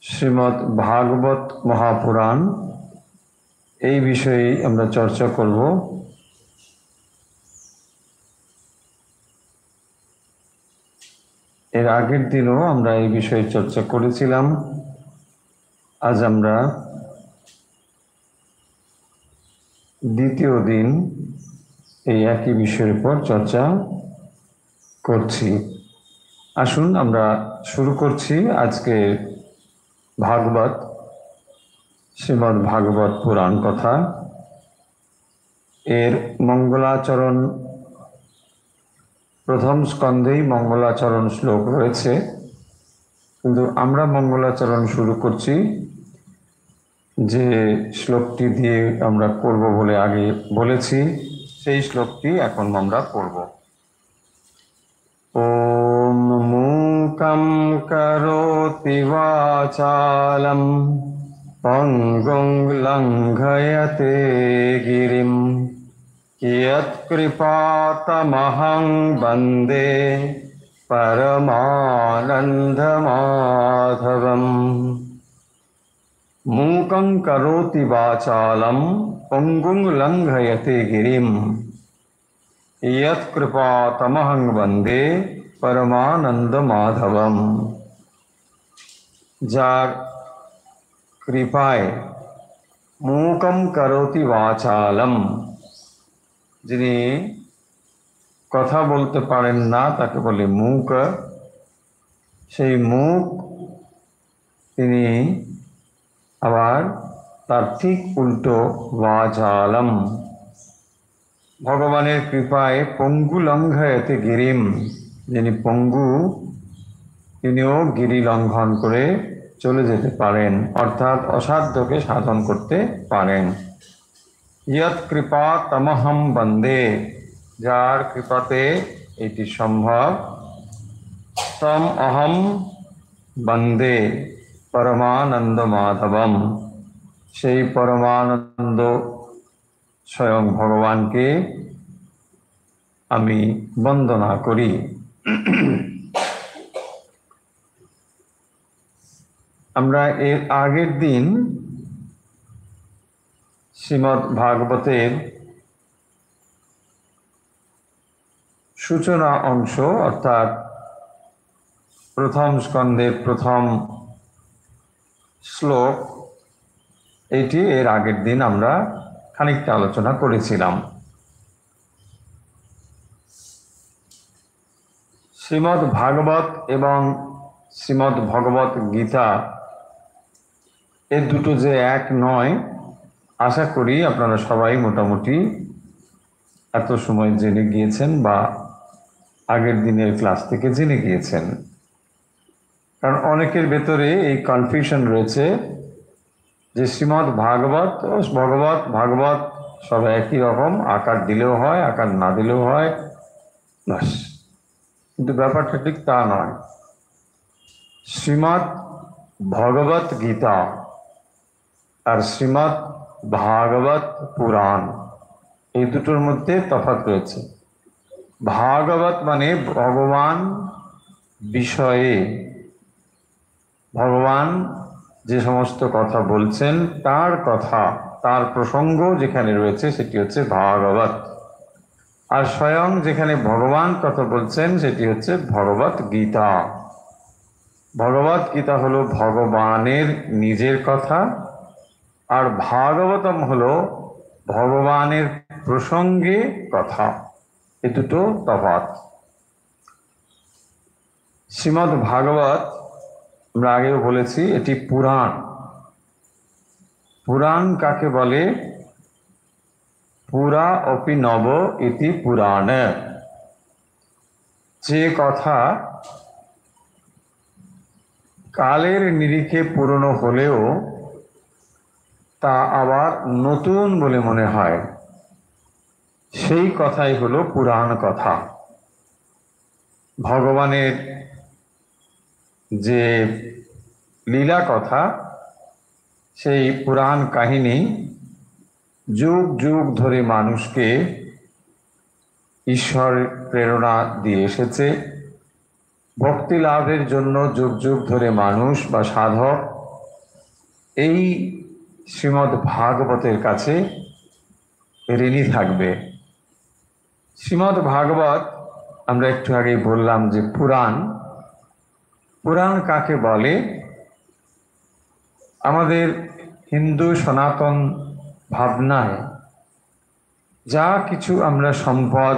শ্রীমদ্ ভাগবত মহাপুরাণ এই বিষয়ে আমরা চর্চা করব। এর আগের দিনও আমরা এই বিষয়ে চর্চা করেছিলাম। আজ আমরা দ্বিতীয় দিন এই একই বিষয়ের উপর চর্চা করছি। আসুন আমরা শুরু করছি আজকে ভাগবত শ্রীমদ্ ভাগবত পুরাণ কথা। এর মঙ্গলাচরণ প্রথম স্কন্ধেই মঙ্গলাচরণ শ্লোক রয়েছে, কিন্তু আমরা মঙ্গলাচরণ শুরু করছি যে শ্লোকটি দিয়ে আমরা করব বলে আগে বলেছি, সেই শ্লোকটি এখন আমরা পড়ব। ওম মূকং করোতি বাচালম পঙ্গুং লঙ্ঘয়তে গিরিম यत्कृपातमहं वन्दे परमानन्दमाधवम्। मूकं करोति वाचालं पङ्गुं लङ्घयते गिरिं यत्कृपातमहं वन्दे परमानन्दमाधवम्। যার কৃপায় मूकं करोति वाचालं, যিনি কথা বলতে পারেন না তাকে বলে মূক। সেই মূক তিনি আবার তার ঠিক উল্টো বাচালম, ভগবানের কৃপায় পঙ্গু লঙ্ঘয়তে গিরিম, যিনি পঙ্গু তিনিও গিরি লঙ্ঘন করে চলে যেতে পারেন, অর্থাৎ অসাধ্যকে সাধন করতে পারেন। ইয়ৎ কৃপা তমহম বন্দে, যার কৃপাতে এটি সম্ভব, তম অহম বন্দে পরমানন্দ মাধবম, সেই পরমানন্দ স্বয়ং ভগবানকে আমি বন্দনা করি। আমরা এর আগের দিন শ্রীমদ্ ভাগবতের সূচনা অংশ, অর্থাৎ প্রথম স্কন্ধের প্রথম শ্লোক, এটি এর আগের দিন আমরা খানিকটা আলোচনা করেছিলাম। শ্রীমদ্ ভাগবত এবং শ্রীমদ্ ভগবত গীতা এর দুটো যে এক নয়, আশা করি আপনারা সবাই মোটামুটি এত সময় জেনে গিয়েছেন বা আগের দিনের ক্লাস থেকে জেনে গিয়েছেন। কারণ অনেকের ভেতরে এই কনফিউশন রয়েছে যে শ্রীমদ্ ভাগবত ও ভাগবত সব একই রকম, আকার দিলেও হয় আকার না দিলেও হয়, বাস। কিন্তু ব্যাপারটা ঠিক তা নয়। শ্রীমদ্ ভগবত গীতা আর শ্রীমদ্ ভাগবত পুরাণ এই দুটোর মধ্যে তফাৎ রয়েছে। ভাগবত মানে ভগবান বিষয়ে, ভগবান যে সমস্ত কথা বলছেন তার কথা, তার প্রসঙ্গ যেখানে রয়েছে সেটি হচ্ছে ভাগবত। আর স্বয়ং যেখানে ভগবান কথা বলছেন সেটি হচ্ছে ভগবত গীতা। ভগবত গীতা হলো ভগবানের নিজের কথা, আর ভাগবতম হলো ভগবানের প্রসঙ্গে কথা। এ দুটো তফাৎ। শ্রীমদ্ ভাগবত আমরা আগেও বলেছি এটি পুরাণ। পুরাণ কাকে বলে? পুরা অপি নব ইতি পুরাণ, যে কথা কালের নিরিখে পুরনো হলেও তা আবার নতুন বলে মনে হয়, সেই কথাই হলো পুরাণ কথা। ভগবানের যে লীলা কথা, সেই পুরাণ কাহিনী যুগ যুগ ধরে মানুষকে ঈশ্বর প্রেরণা দিয়ে এসেছে। ভক্তি লাভের জন্য যুগ যুগ ধরে মানুষ বা সাধক এই শ্রীমদ্ ভাগবতের কাছে ঋণী থাকবে। শ্রীমদ্ ভাগবত আমরা একটু আগেই বললাম যে পুরাণ। পুরাণ কাকে বলে? আমাদের হিন্দু সনাতন ভাবনায় যা কিছু আমরা সম্পদ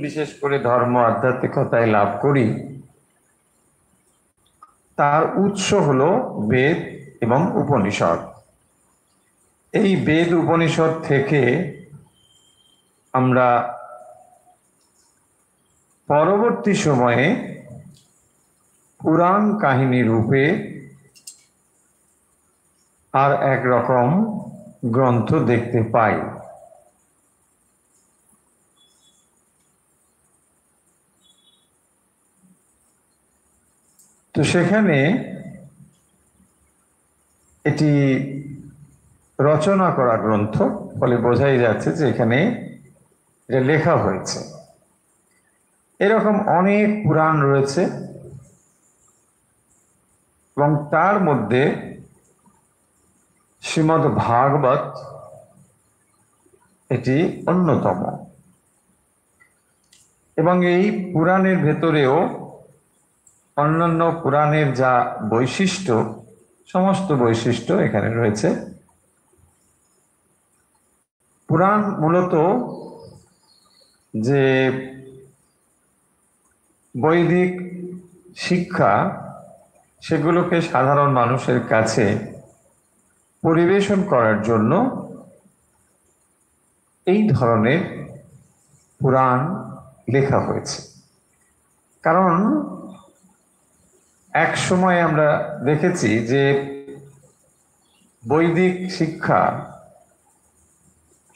বিশেষ করে ধর্ম আধ্যাত্মিকতায় লাভ করি, তার উৎস হলো বেদ এবং উপনিষদ। এই বেদ উপনিষদ থেকে আমরা পরবর্তী সময়ে পুরাণ কাহিনী রূপে আর এক রকম গ্রন্থ দেখতে পাই। তো সেখানে এটি রচনা করা গ্রন্থ, ফলে বোঝাই যাচ্ছে যে এখানে এটা লেখা হয়েছে। এরকম অনেক পুরাণ রয়েছে এবং তার মধ্যে শ্রীমদ্ ভাগবত এটি অন্যতম। এবং এই পুরাণের ভেতরেও অন্যান্য পুরাণের যা বৈশিষ্ট্য, সমস্ত বৈশিষ্ট্য এখানে রয়েছে। পুরাণ মূলত যে বৈদিক শিক্ষা, সেগুলোকে সাধারণ মানুষের কাছে পরিবেশন করার জন্য এই ধরনের পুরাণ লেখা হয়েছে। কারণ এক সময় আমরা দেখেছি যে বৈদিক শিক্ষা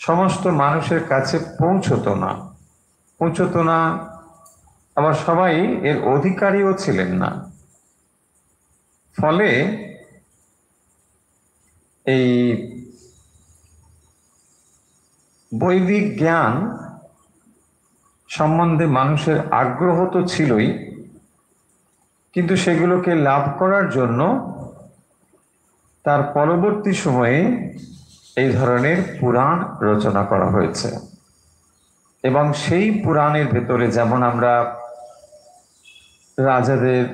সমস্ত মানুষের কাছে পৌঁছতো না, আবার সবাই এর অধিকারীও ছিলেন না। ফলে এই বৈদিক জ্ঞান সম্বন্ধে মানুষের আগ্রহ তো ছিলই, কিন্তু সেগুলোকে লাভ করার জন্য তার পরবর্তী সময়ে এই ধরনের পুরাণ রচনা করা হয়েছে। এবং সেই পুরাণের ভেতরে যেমন আমরা রাজাদের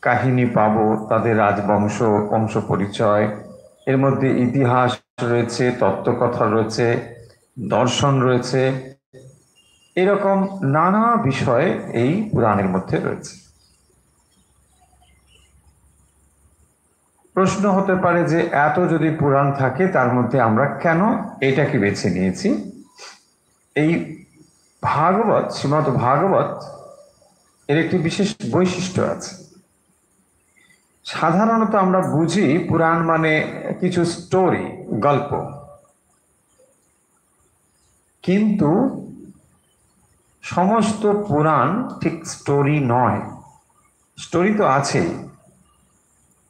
কাহিনী পাবো, তাদের রাজবংশ, বংশ পরিচয়, এর মধ্যে ইতিহাস রয়েছে, তত্ত্বকথা রয়েছে, দর্শন রয়েছে, এরকম নানা বিষয় এই পুরাণের মধ্যে রয়েছে। প্রশ্ন হতে পারে যে এত যদি পুরাণ থাকে, তার মধ্যে আমরা কেন এটাকে বেছে নিয়েছি? এই ভাগবত, শ্রীমদ্ ভাগবত এর একটি বিশেষ বৈশিষ্ট্য আছে। সাধারণত আমরা বুঝি পুরাণ মানে কিছু স্টোরি, গল্প, কিন্তু সমস্ত পুরাণ ঠিক স্টোরি নয়। স্টোরি তো আছেই,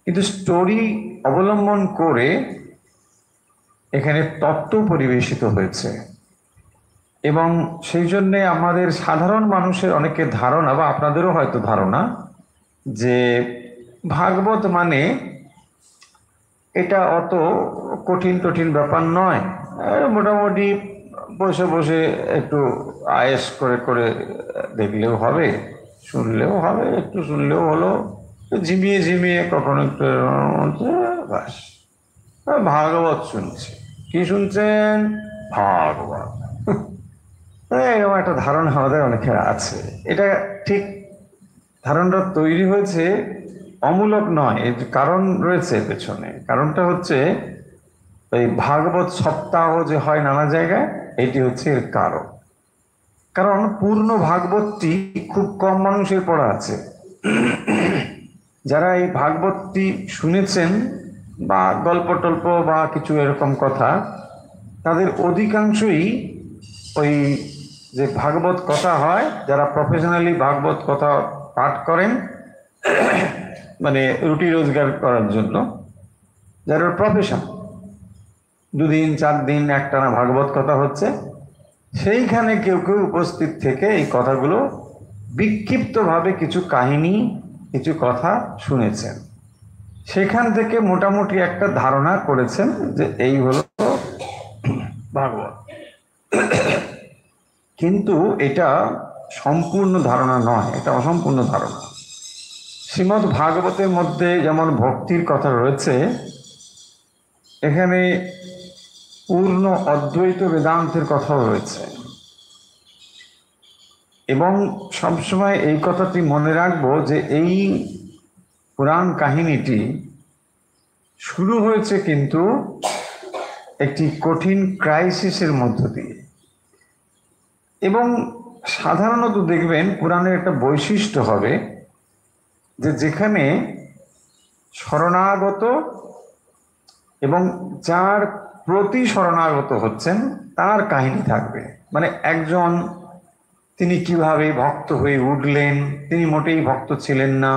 কিন্তু স্টোরি অবলম্বন করে এখানে তত্ত্ব পরিবেশিত হয়েছে। এবং সেই জন্যে আমাদের সাধারণ মানুষের অনেকের ধারণা, বা আপনাদেরও হয়তো ধারণা, যে ভাগবত মানে এটা অত কঠিন ব্যাপার নয়, মোটামুটি বসে বসে একটু আয়েস করে করে দেখলেও হবে, শুনলেও হবে, একটু শুনলেও হলো, ঝিমিয়ে কখনো একটু বাস ভাগবত শুনছি। কি শুনছেন? ভাগবত। এরকম একটা ধারণা আমাদের অনেকের আছে। এটা ঠিক ধারণাটা তৈরি হয়েছে অমূলক নয়, এর কারণ রয়েছে পেছনে। কারণটা হচ্ছে এই ভাগবত সপ্তাহ যে হয় নানা জায়গায়, এটি হচ্ছে এর কারণ। কারণ পূর্ণ ভাগবতটি খুব কম মানুষের পড়া আছে। যারা এই ভাগবতটি শুনেছেন বা গল্প টল্প বা কিছু এরকম কথা, তাদের অধিকাংশই ওই যে ভাগবত কথা হয়, যারা প্রফেশনালি ভাগবত কথা পাঠ করেন, মানে রুটি রোজগার করার জন্য, যারা প্রফেশন, 2 দিন 4 দিন একটানা ভাগবত কথা হচ্ছে, সেইখানে কেউ উপস্থিত থেকে এই কথাগুলো বিক্ষিপ্তভাবে কিছু কাহিনী, কিছু কথা শুনেছেন। সেখান থেকে মোটামুটি একটা ধারণা করেছেন যে এই হলো ভাগবত। কিন্তু এটা সম্পূর্ণ ধারণা নয়, এটা অসম্পূর্ণ ধারণা। শ্রীমদ্ ভাগবতের মধ্যে যেমন ভক্তির কথা রয়েছে, এখানে পূর্ণ অদ্বৈত বেদান্তের কথাও রয়েছে। এবং সবসময় এই কথাটি মনে রাখবো যে এই পুরাণ কাহিনীটি শুরু হয়েছে কিন্তু একটি কঠিন ক্রাইসিসের মধ্য দিয়ে। এবং সাধারণত দেখবেন পুরাণের একটা বৈশিষ্ট্য হবে যে যেখানে শরণাগত এবং যার প্রতি শরণাগত হচ্ছেন তার কাহিনী থাকবে। মানে একজন তিনি কিভাবে ভক্ত হয়ে উঠলেন, তিনি মোটেই ভক্ত ছিলেন না,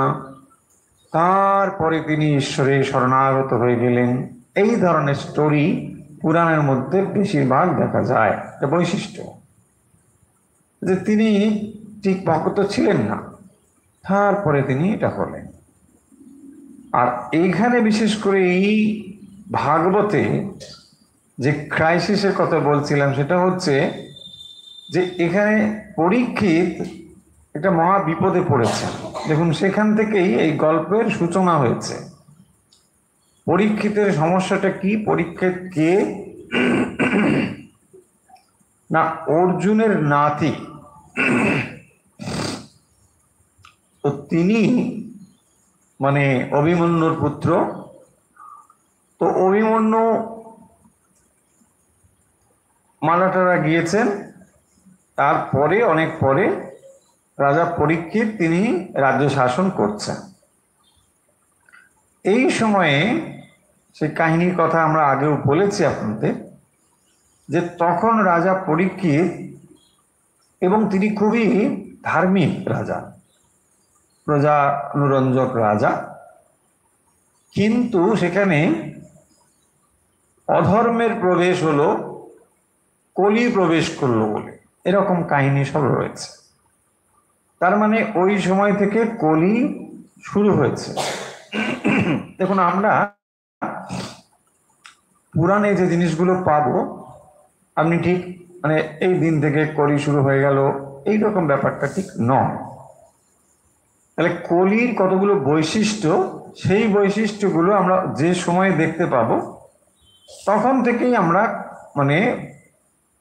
তারপরে তিনি ঈশ্বরে শরণাগত হয়ে গেলেন, এই ধরনের স্টোরি পুরাণের মধ্যে বেশিরভাগ দেখা যায়। এটা বৈশিষ্ট্য যে তিনি ঠিক ভক্ত ছিলেন না, তারপরে তিনি এটা হলেন। আর এইখানে বিশেষ করে এই ভাগবতে যে ক্রাইসিসের কথা বলছিলাম সেটা হচ্ছে যে এখানে পরীক্ষিত একটা মহা বিপদে পড়েছে। দেখুন, সেখান থেকেই এই গল্পের সূচনা হয়েছে। পরীক্ষিতের সমস্যাটা কি? পরীক্ষিত কে না, অর্জুনের নাতি। তো তিনি মানে অভিমন্যুর পুত্র। তো অভিমন্যু মালাটারা গিয়েছেন, তারপরে অনেক পরে রাজা পরীক্ষিত তিনি রাজ্য শাসন করছেন। এই সময়ে সেই কাহিনীর কথা আমরা আগেও বলেছি আপনাদের যে তখন রাজা পরীক্ষিত, এবং তিনি খুবই ধার্মিক রাজা, প্রজানুরঞ্জক রাজা, কিন্তু সেখানে অধর্মের প্রবেশ হলো, কলি প্রবেশ করলো বলে এরকম কাহিনী সব রয়েছে। তার মানে ওই সময় থেকে কলি শুরু হয়েছে। দেখুন, আমরা পুরাণে যে জিনিসগুলো পাবো, আপনি ঠিক মানে এই দিন থেকে কলি শুরু হয়ে গেল এইরকম ব্যাপারটা ঠিক নয়। তাহলে কলির কতগুলো বৈশিষ্ট্য, সেই বৈশিষ্ট্যগুলো আমরা যে সময় দেখতে পাবো তখন থেকেই আমরা মানে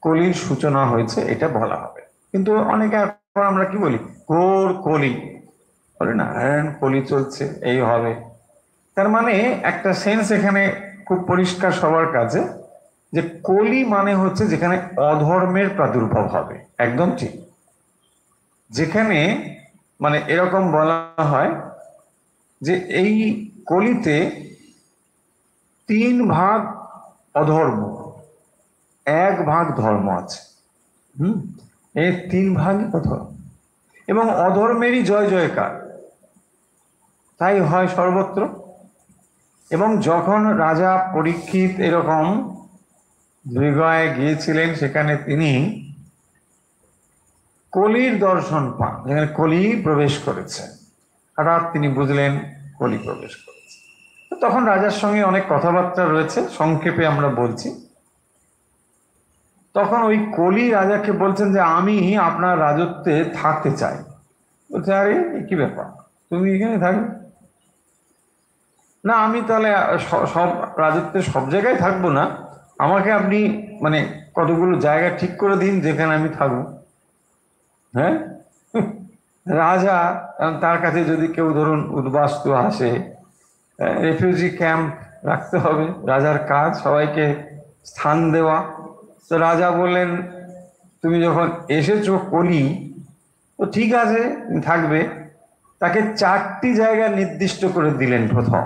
কলির সূচনা হয়েছে এটা বলা হবে। কিন্তু অনেকে এখন আমরা কি বলি, ঘোর কলি বলে না, কলি চলছে, এই হবে। তার মানে একটা সেন্স এখানে খুব পরিষ্কার সবার কাছে যে কলি মানে হচ্ছে যেখানে অধর্মের প্রাদুর্ভাব হবে। একদম ঠিক। যেখানে মানে এরকম বলা হয় যে এই কলিতে 3 ভাগ অধর্ম, 1 ভাগ ধর্ম আছে। এই 3 ভাগই অধর্ম, এবং অধর্মেরই জয় জয়কার, তাই হয় সর্বত্র। এবং যখন রাজা পরীক্ষিত এরকম দীর্ঘায় গিয়েছিলেন, সেখানে তিনি কলির দর্শন পান, যেখানে কলি প্রবেশ করেছে। হঠাৎ তিনি বুঝলেন কলি প্রবেশ করেছে। তখন রাজার সঙ্গে অনেক কথাবার্তা রয়েছে, সংক্ষেপে আমরা বলছি। তখন ওই কলি রাজাকে বলছেন যে আমি আপনার রাজত্বে থাকতে চাই। বলছে, আরে কি ব্যাপার, তুমি এখানে থাকবে না? আমি তাহলে সব রাজত্বে সব জায়গায় থাকবো না, আমাকে আপনি মানে কতগুলো জায়গা ঠিক করে দিন যেখানে আমি থাকবো। হ্যাঁ, রাজা তার কাছে যদি কেউ ধরুন উদ্বাস্তু আসে, রেফিউজি ক্যাম্প রাখতে হবে, রাজার কাজ সবাইকে স্থান দেওয়া। তো রাজা বললেন, তুমি যখন এসেছো কলি, তো ঠিক আছে থাকবে। তাকে 4টি জায়গা নির্দিষ্ট করে দিলেন প্রথম,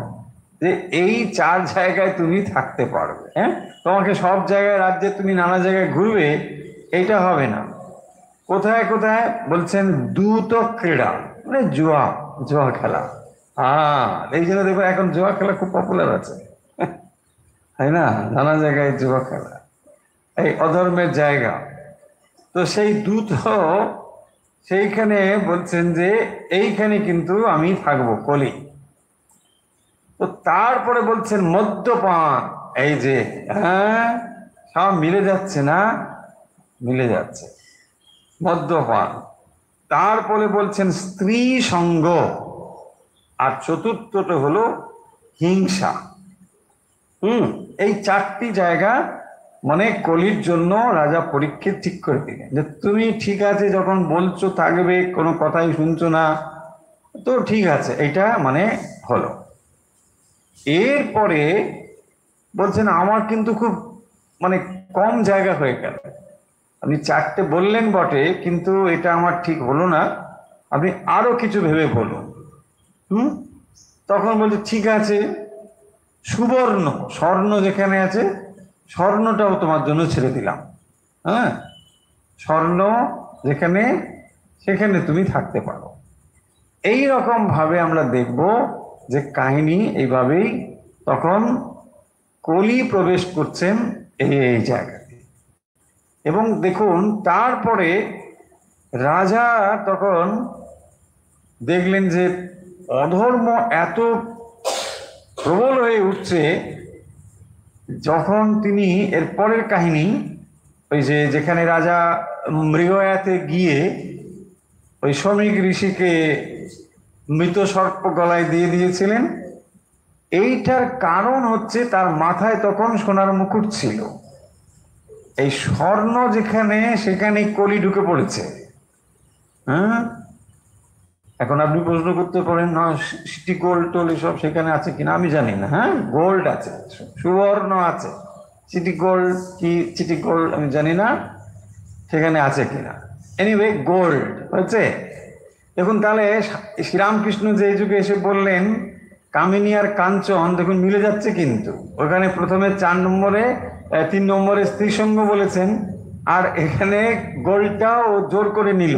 যে এই 4 জায়গায় তুমি থাকতে পারবে। হ্যাঁ, তোমাকে সব জায়গায় রাজ্যে তুমি নানা জায়গায় ঘুরবে, এইটা হবে না। কোথায় কোথায় বলছেন, দ্রুত ক্রীড়া মানে জুয়া, জুয়া খেলা। এই জন্য দেখো এখন জুয়া খেলা খুব পপুলার আছে, তাই না? নানা জায়গায় জুয়া খেলা, এই অধর্মের জায়গা। তো সেই দ্রুত সেইখানে বলছেন যে এইখানে কিন্তু আমি থাকবো কলি। তো তারপরে বলছেন মদ্যপান, এই যে হ্যাঁ সব মিলে যাচ্ছে না, মিলে যাচ্ছে মদ্যপান। তারপরে বলছেন স্ত্রী সঙ্গ, আর চতুর্থটা হলো হিংসা। এই চারটি জায়গা মানে কলির জন্য রাজা পরীক্ষিত ঠিক করে দিলেন যে তুমি ঠিক আছে যখন বলছো থাকবে, কোনো কথাই শুনছো না, তো ঠিক আছে, এটা মানে হলো। এরপরে বলছেন আমার কিন্তু খুব মানে কম জায়গা হয়ে গেল, আপনি চারটে বললেন বটে কিন্তু এটা আমার ঠিক হলো না, আপনি আরো কিছু ভেবে বলুন। তখন বলছে ঠিক আছে, সুবর্ণ স্বর্ণ যেখানে আছে স্বর্ণটাও তোমার জন্য ছেড়ে দিলাম। হ্যাঁ, স্বর্ণ যেখানে সেখানে তুমি থাকতে পারো। এই রকম ভাবে আমরা দেখব যে কাহিনী এইভাবেই তখন কলি প্রবেশ করছেন এই জায়গাতে। এবং দেখুন তারপরে রাজা তখন দেখলেন যে অধর্ম এত প্রবল হয়ে উঠছে, যখন তিনি এরপরের কাহিনী ওই যে যেখানে রাজা মৃগয়াতে গিয়ে ওই শ্রমিক ঋষিকে মৃত সর্প গলায় দিয়ে দিয়েছিলেন, এইটার কারণ হচ্ছে তার মাথায় তখন সোনার মুকুট ছিল। এই স্বর্ণ যেখানে সেখানে কলি ঢুকে পড়েছে। হ্যাঁ, এখন আপনি প্রশ্ন করতে পারেন না সিটি গোল্ড টোল এসব সেখানে আছে কিনা, আমি জানি না। হ্যাঁ, গোল্ড আছে, সুবর্ণ আছে, সিটি গোল্ড কি সিটি গোল্ড আমি জানি না সেখানে আছে কিনা, এনিওয়ে গোল্ড হচ্ছে। দেখুন তাহলে শ্রীরামকৃষ্ণ যে যুগে এসে বললেন কামিনী আর কাঞ্চন, দেখুন মিলে যাচ্ছে কিন্তু। ওখানে প্রথমে 4 নম্বরে 3 নম্বরে স্ত্রী সঙ্গ বলেছেন, আর এখানে গোল্ডটা ও জোর করে নিল।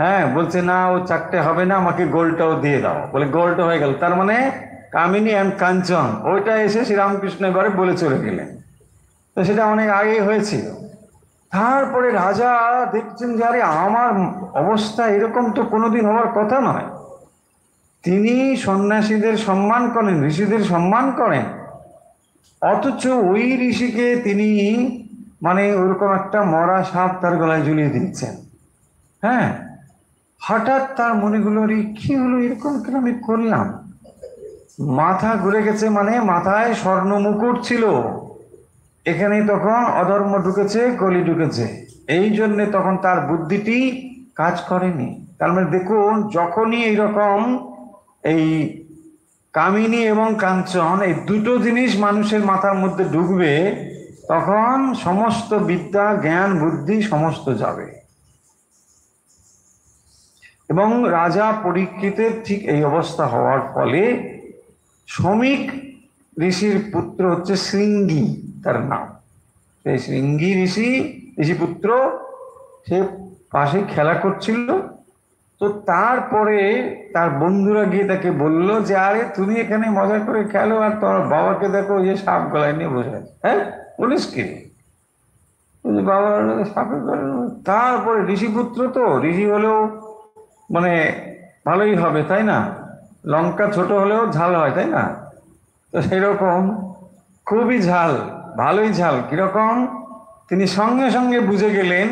হ্যাঁ, বলছে না ও চারটে হবে না, আমাকে গোল্ডটাও দিয়ে দাও, বলে গোল্ড হয়ে গেল। তার মানে কামিনী অ্যান্ড কাঞ্চন ওইটা এসে শ্রীরামকৃষ্ণ এবারে বলে চলে গেলেন, তো সেটা অনেক আগেই হয়েছিল। তারপরে রাজা দেখছেন যে আরে আমার অবস্থা এরকম তো কোনোদিন হওয়ার কথা নয়। তিনি সন্ন্যাসীদের সম্মান করেন, ঋষিদের সম্মান করেন, অথচ ওই ঋষিকে তিনি মানে ওরকম একটা মরা সাপ তার গলায় ঝুলিয়ে দিচ্ছেন। হ্যাঁ, হঠাৎ তার মনে হলো আরে কি হলো, এরকম কেন আমি করলাম। মাথা ঘুরে গেছে, মানে মাথায় স্বর্ণ মুকুট ছিল, এখানে তখন অধর্ম ঢুকেছে, কলি ঢুকেছে, এই জন্যে তখন তার বুদ্ধিটি কাজ করেনি। তার মানে দেখুন যখনই এইরকম এই কামিনী এবং কাঞ্চন এই দুটো জিনিস মানুষের মাথার মধ্যে ঢুকবে, তখন সমস্ত বিদ্যা জ্ঞান বুদ্ধি সমস্ত যাবে। এবং রাজা পরীক্ষিতের ঠিক এই অবস্থা হওয়ার ফলে শ্রমিক ঋষির পুত্র হচ্ছে শৃঙ্গী তার নাম, সেই শৃঙ্গী ঋষিপুত্র সে পাশে খেলা করছিল। তো তারপরে তার বন্ধুরা গিয়ে তাকে বলল যে আরে তুমি এখানে মজা করে খেলো আর তোমার বাবাকে দেখো যে সাপ গলায় নিয়ে বসে আছে। হ্যাঁ, বলিস কি বাবা সাপের গলায়। তারপরে ঋষিপুত্র তো ঋষি হলেও মানে ভালোই হবে তাই না, লঙ্কা ছোট হলেও ঝাল হয় তাই না, তো সেরকম খুবই ঝাল, ভালোই ঝাল। কিরকম, তিনি সঙ্গে সঙ্গে বুঝে গেলেন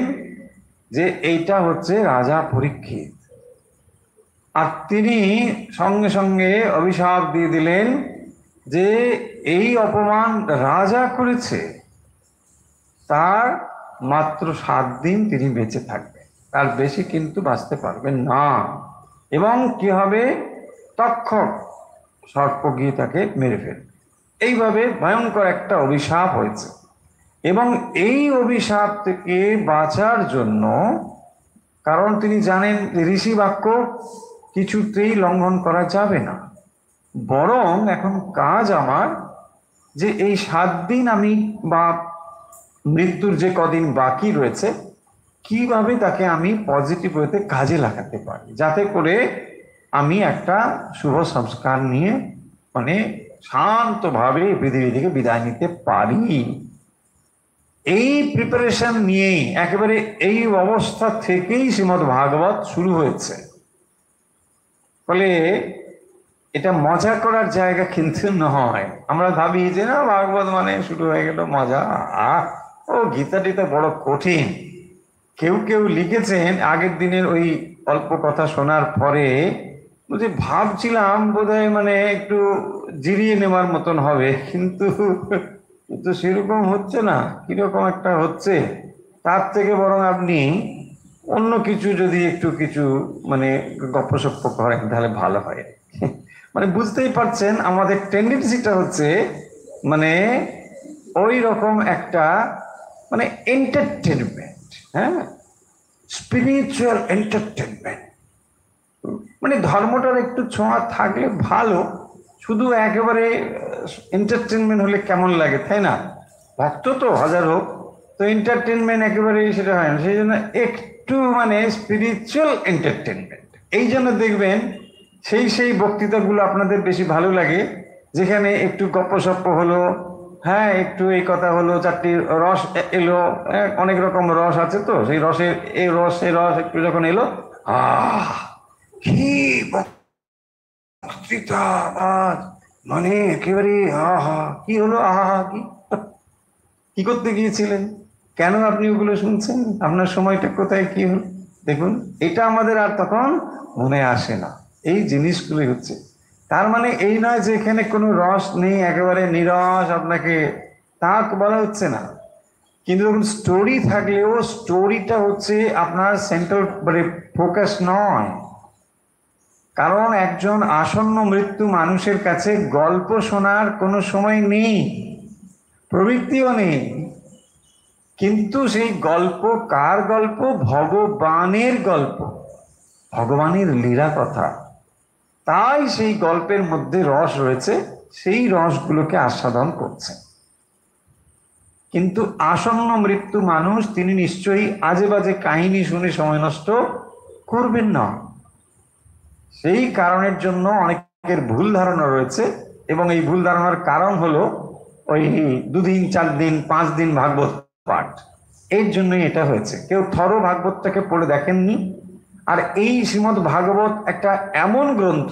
যে এইটা হচ্ছে রাজা পরীক্ষিত, আর তিনি সঙ্গে সঙ্গে অভিশাপ দিয়ে দিলেন যে এই অপমান রাজা করেছে, তার মাত্র 7 দিন তিনি বেঁচে থাকবেন, তার বেশি কিন্তু বাঁচতে পারবেন না। এবং কি হবে, তক্ষক সর্প গিয়ে তাকে মেরে ফেলবে। এইভাবে ভয়ঙ্কর একটা অভিশাপ হয়েছে। এবং এই অভিশাপ থেকে বাঁচার জন্য, কারণ তিনি জানেন ঋষি বাক্য কিছুতেই লঙ্ঘন করা যাবে না, বরং এখন কাজ আমার যে এই 7 দিন আমি বা মৃত্যুর যে কদিন বাকি রয়েছে কিভাবে তাকে আমি পজিটিভ ওয়েতে কাজে লাগাতে পারি, যাতে করে আমি একটা শুভ সংস্কার নিয়ে মানে শান্তভাবে পৃথিবী থেকে বিদায় নিতে পারি। এই প্রিপারেশন নিয়েই একেবারে এই অবস্থা থেকেই শ্রীমদ্ ভাগবত শুরু হয়েছে। ফলে এটা মজা করার জায়গা কিন্তু নয়। আমরা ভাবি যে না, ভাগবত মানে শুরু হয়ে গেল মজা, ও গীতা টিতা বড় কঠিন। কেউ কেউ লিখেছেন আগের দিনের ওই অল্প কথা শোনার পরে, বুঝি ভাবছিলাম বোধহয় মানে একটু জিরিয়ে নেওয়ার মতন হবে, কিন্তু কিন্তু সেরকম হচ্ছে না। কিরকম একটা হচ্ছে, তার থেকে বরং আপনি অন্য কিছু যদি একটু কিছু মানে গপ্পসপ্প করেন তাহলে ভালো হয়। মানে বুঝতেই পারছেন আমাদের টেন্ডেন্সিটা হচ্ছে মানে ওই রকম একটা মানে এন্টারটেনমেন্ট, হ্যাঁ, স্পিরিচুয়াল এন্টারটেনমেন্ট। মানে ধর্মটার একটু ছোঁয়া থাকলে ভালো, শুধু একেবারে এন্টারটেনমেন্ট হলে কেমন লাগে, তাই না? ভক্ত তো হাজার হোক, তো এন্টারটেনমেন্ট একেবারে সেটা হয় না। সেই জন্য একটু মানে স্পিরিচুয়াল এন্টারটেনমেন্ট। এই জন্য দেখবেন সেই বক্তৃতাগুলো আপনাদের বেশি ভালো লাগে, যেখানে একটু গপ্পসপ্প হলো, হ্যাঁ, একটু এই কথা হলো, চারটি রস এলো, অনেক রকম রস আছে, তো সেই রসের এই রস এই রস একটু যখন এলো, আহ কি বক্তৃতা, মানে একেবারে আহা কি হলো, আহা কি কি করতে গিয়েছিলেন, কেন আপনি ওগুলো শুনছেন, আপনার সময়টা কোথায়, কি হলো, দেখুন এটা আমাদের আর তখন মনে আসে না। এই জিনিসগুলোই হচ্ছে। তার মানে এই নয় যে এখানে কোনো রস নেই, একেবারে নিরস আপনাকে তা বলা হচ্ছে না। কিন্তু যখন স্টোরি থাকলেও স্টোরিটা হচ্ছে আপনার সেন্ট্রাল মানে ফোকাস নয়। কারণ একজন আসন্ন মৃত্যু মানুষের কাছে গল্প শোনার কোনো সময় নেই, প্রবৃত্তিও নেই। কিন্তু সেই গল্প কার গল্প? ভগবানের গল্প, ভগবানের লীলা কথা। তাই সেই গল্পের মধ্যে রস রয়েছে, সেই রসগুলোকে আস্বাদন করছে। কিন্তু আসন্ন মৃত্যু মানুষ তিনি নিশ্চয়ই আজে বাজে কাহিনী শুনে সময় নষ্ট করবেন না। সেই কারণের জন্য অনেকের ভুল ধারণা রয়েছে, এবং এই ভুল ধারণার কারণ হলো ওই 2 দিন 4 দিন 5 দিন ভাগবত পাঠ। এর জন্যই এটা হয়েছে। কেউ থর ভাগবতটাকে পড়ে দেখেননি। আর এই শ্রীমদ ভাগবত একটা এমন গ্রন্থ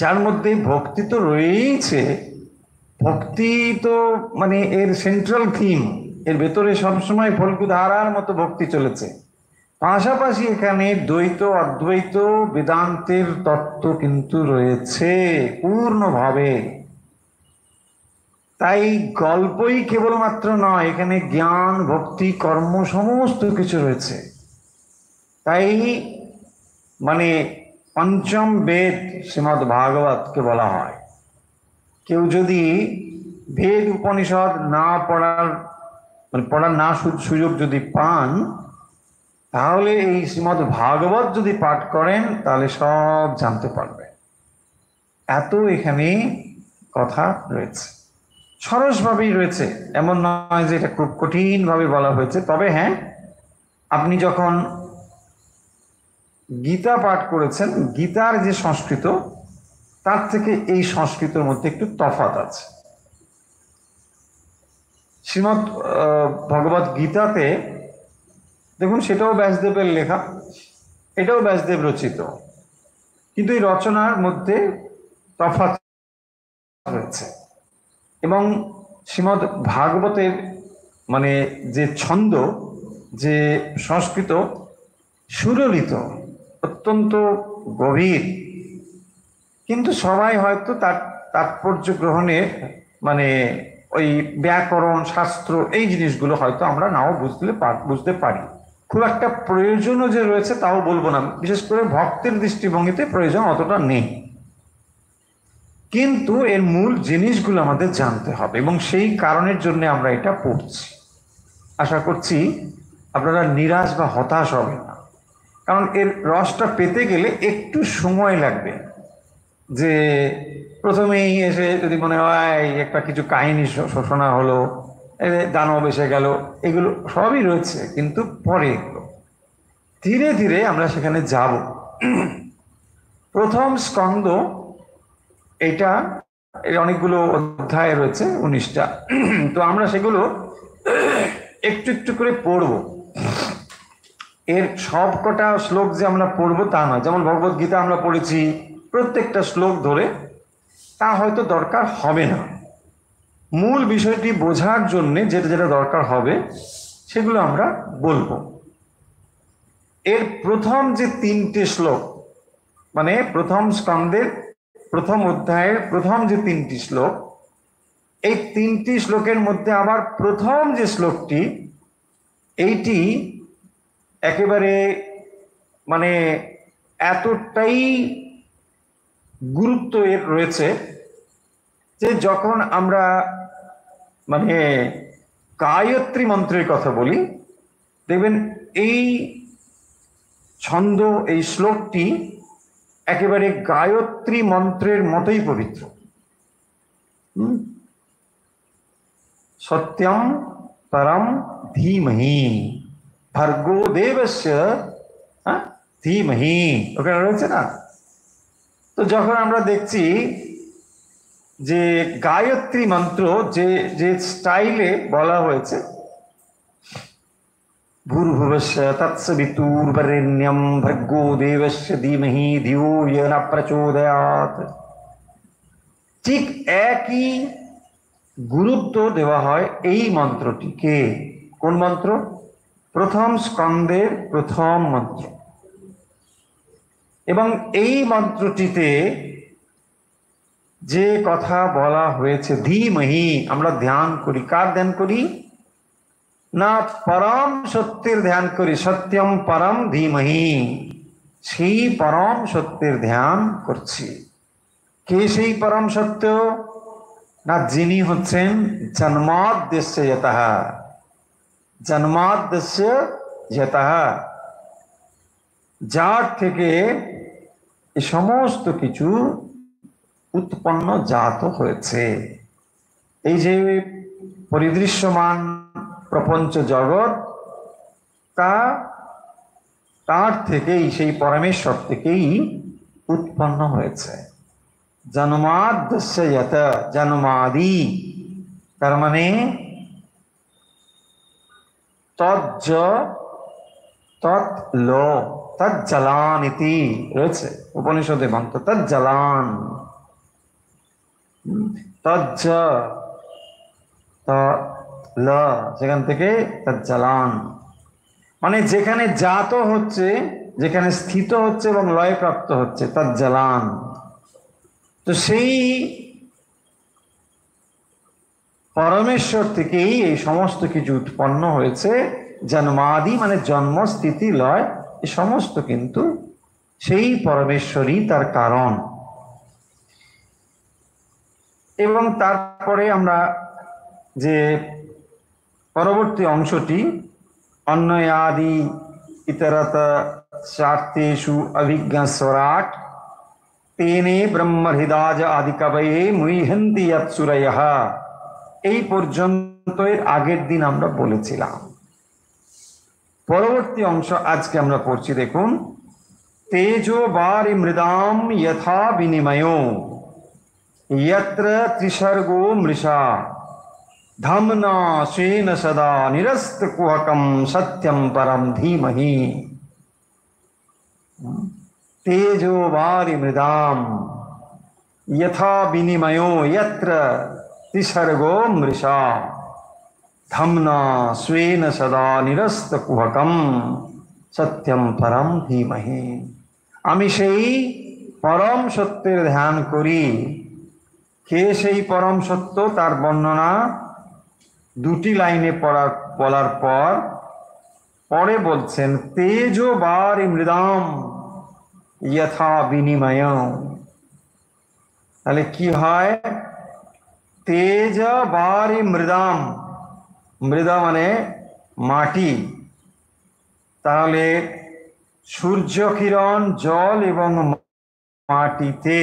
যার মধ্যে ভক্তি তো রয়েছে, ভক্তি তো মানে এর সেন্ট্রাল থিম, এর ভেতরে সবসময় ফল্গু ধারার মতো ভক্তি চলেছে। পাশাপাশি এখানে দ্বৈত অদ্বৈত বেদান্তের তত্ত্ব কিন্তু রয়েছে পূর্ণভাবে। তাই গল্পই কেবলমাত্র নয়, এখানে জ্ঞান ভক্তি কর্ম সমস্ত কিছু রয়েছে। তাই মানে পঞ্চম বেদ শ্রীমদ ভাগবতকে বলা হয়। কেউ যদি বেদ উপনিষদ না পড়ার মানে পড়ার না সুযোগ যদি পান, তাহলে এই শ্রীমদ ভাগবত যদি পাঠ করেন তাহলে সব জানতে পারবে। এত এখানে কথা রয়েছে, সরসভাবেই রয়েছে, এমন নয় যে এটা খুব কঠিন ভাবে বলা হয়েছে। তবে হ্যাঁ, আপনি যখন গীতা পাঠ করেছেন, গীতার যে সংস্কৃত তার থেকে এই সংস্কৃতের মধ্যে একটু তফাৎ আছে। শ্রীমদ ভগবত গীতাতে দেখুন, সেটাও ব্যাসদেবের লেখা, এটাও ব্যাসদেব রচিত, কিন্তু এই রচনার মধ্যে তফাৎ রয়েছে। এবং শ্রীমদ ভাগবতের মানে যে ছন্দ, যে সংস্কৃত সুললিত, অত্যন্ত গভীর, কিন্তু সবাই হয়তো তার তাৎপর্য গ্রহণে মানে ওই ব্যাকরণ শাস্ত্র এই জিনিসগুলো হয়তো আমরা নাও বুঝতে পারি। খুব একটা প্রয়োজনও যে রয়েছে তাও বলবো না, বিশেষ করে ভক্তের দৃষ্টিভঙ্গিতে প্রয়োজন অতটা নেই। কিন্তু এর মূল জিনিসগুলো আমাদের জানতে হবে, এবং সেই কারণের জন্য আমরা এটা পড়ছি। আশা করছি আপনারা নিরাশ বা হতাশ হবেন না, কারণ এর রসটা পেতে গেলে একটু সময় লাগবে। যে প্রথমেই এসে যদি মনে হয় একটা কিছু কাহিনী শোষণা হলো, দানব এসে গেল, এগুলো সবই রয়েছে, কিন্তু পরে ধীরে ধীরে আমরা সেখানে যাব। প্রথম স্কন্দ, এটা অনেকগুলো অধ্যায় রয়েছে, 19টা। তো আমরা সেগুলো একটু একটু করে পড়ব। এর সব কটা শ্লোক যে আমরা পড়বো তা নয়। যেমন ভগবত গীতা আমরা পড়েছি, প্রত্যেকটা শ্লোক ধরে, তা হয়তো দরকার হবে না। মূল বিষয়টি বোঝার জন্য যেটা যেটা দরকার হবে সেগুলো আমরা বলবো। এর প্রথম যে 3টে শ্লোক, মানে প্রথম স্কন্ধের প্রথম অধ্যায়ের প্রথম যে 3টি শ্লোক, এই 3টি শ্লোকের মধ্যে আবার প্রথম যে শ্লোকটি, এইটি একেবারে মানে এতটাই গুরুত্ব এর রয়েছে যে যখন আমরা মানে গায়ত্রী মন্ত্রের কথা বলি, দেখবেন এই ছন্দ, এই শ্লোকটি একেবারে গায়ত্রী মন্ত্রের মতোই পবিত্র। সত্যম পরম ধীমহি ভর্গো দেবস্য ধীমহি, ওখানে রয়েছে না? তো যখন আমরা দেখছি যে গায়ত্রী মন্ত্র যে যে স্টাইলে বলা হয়েছে, ভূর্ভুবস্য তৎসবিতুর্বরেণ্যম ভর্গো দেবস্য ধীমহি ধিয়ো য় ন প্রচোদয়াৎ, ঠিক একই গুরুত্ব দেওয়া হয় এই মন্ত্রটিকে। কোন মন্ত্র? প্রথম স্কন্ধের প্রথম মন্ত্র। এবং এই মন্ত্রটিতে যে কথা বলা হয়েছে ধীমহি, আমরা ধ্যান করি। কার ধ্যান করি? না পরম সত্যের ধ্যান করি। সত্যম পরম ধীমহি, সেই পরম সত্যের ধ্যান করছি। কে সেই পরম সত্য? না যিনি হচ্ছেন জন্মাদ্যস্য যতঃ, জন্মাদ্যস্য যতঃ, যার থেকে এই সমস্ত কিছু উৎপন্ন জাত হয়েছে। এই যে পরিদৃশ্যমান প্রপঞ্চ জগৎ, তার থেকেই, সেই পরমেশ্বর থেকেই উৎপন্ন হয়েছে। জন্মাদ্যস্য যতঃ, জন্মাদি, তার মানে তজ্জ তৎল তজ্জলান ইতি রয়েছে উপনিষদে মন্ত্র, তজ্জলান, তজ্জ তৎল, সেখান থেকে তজ্জলান, মানে যেখানে জাত হচ্ছে, যেখানে স্থিত হচ্ছে এবং লয় প্রাপ্ত হচ্ছে, তজ্জলান। তো সেই পরমেশ্বর থেকেই এই সমস্ত কিছু উৎপন্ন হয়েছে। জন্মাদি মানে জন্ম, স্থিতি, লয়, এই সমস্ত কিন্তু সেই পরমেশ্বরই তার কারণ। এবং তারপরে আমরা যে পরবর্তী অংশটি, অন্যয়াদি ইতরত স্বার্থেষু অভিজ্ঞ স্বরাট তেনে ব্রহ্মহৃদাজ আদি কবয়ে মুহ্যন্তি যৎসুরয়ঃ, এই পর্যন্ত এর আগের দিন আমরা বলেছিলাম। পরবর্তী অংশ আজকে আমরা পড়ছি, দেখুন। তেজো বারি মৃদাম যথা বিনিময়ো यत्र त्रिसर्गो मृषा धम्ना स्वेन सदा निरस्त कुहकम सत्यम परम धीमहि। तेजो वारि मृदाम यथा विनिमयो यत्र त्रिसर्गो मृषा धम्ना स्वेन सदा निरस्त कुहकम सत्यम परम धीमहि। আমি সেই পরম সত্যের ধ্যান করি। কে সেই পরম সত্য? তার বর্ণনা দুটি লাইনে বলার পর পরে বলছেন তেজো বারি মৃদাম যথা বিনিময়। তাহলে কি হয়? তেজ বারি মৃদাম, মৃদা মানে মাটি, তাহলে সূর্য কিরণ, জল এবং মাটিতে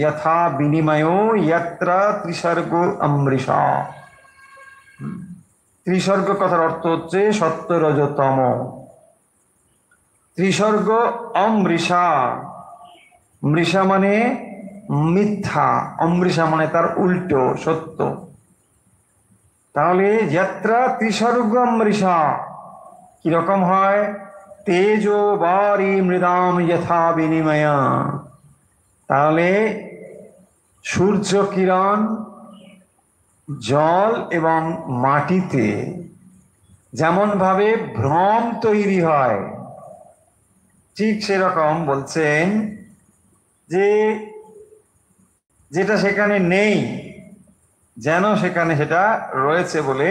यथा विनिमयो यत्र त्रिसर्ग अमृषा। ত্রিসর্গ কথার অর্থ হচ্ছে সত্য, রজ, তম। ত্রিসর্গ অমৃষা, মৃষা মানে মিথ্যা, অমৃষা মানে তার উল্টো, সত্য। তাহলে যত্র ত্রিসর্গ অমৃষা কিরকম হয়? তেজো বারি মৃদাম যথা বিনিময়, তাহলে সূর্য কিরণ, জল এবং মাটিতে যেমন ভাবে ভ্রম তৈরি হয়, ঠিক সেরকম বলছেন যে যেটা সেখানে নেই যেন সেখানে সেটা রয়েছে বলে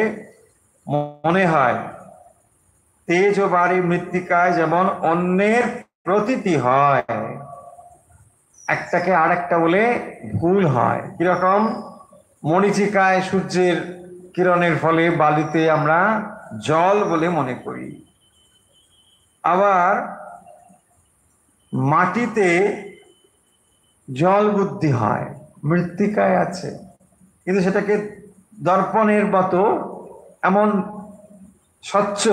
মনে হয়। তেজ ও বাড়ি মৃত্তিকায় যেমন অন্যের প্রতীতি হয়, একটাকে আরেকটা বলে ভুল হয়। কিরকম? মরীচিকায় সূর্যের কিরণের ফলে বালিতে আমরা জল বলে মনে করি, আবার মাটিতে জল বুদ্ধি হয়, মৃত্তিকায় আছে, কিন্তু সেটাকে দর্পণের মতো এমন স্বচ্ছ,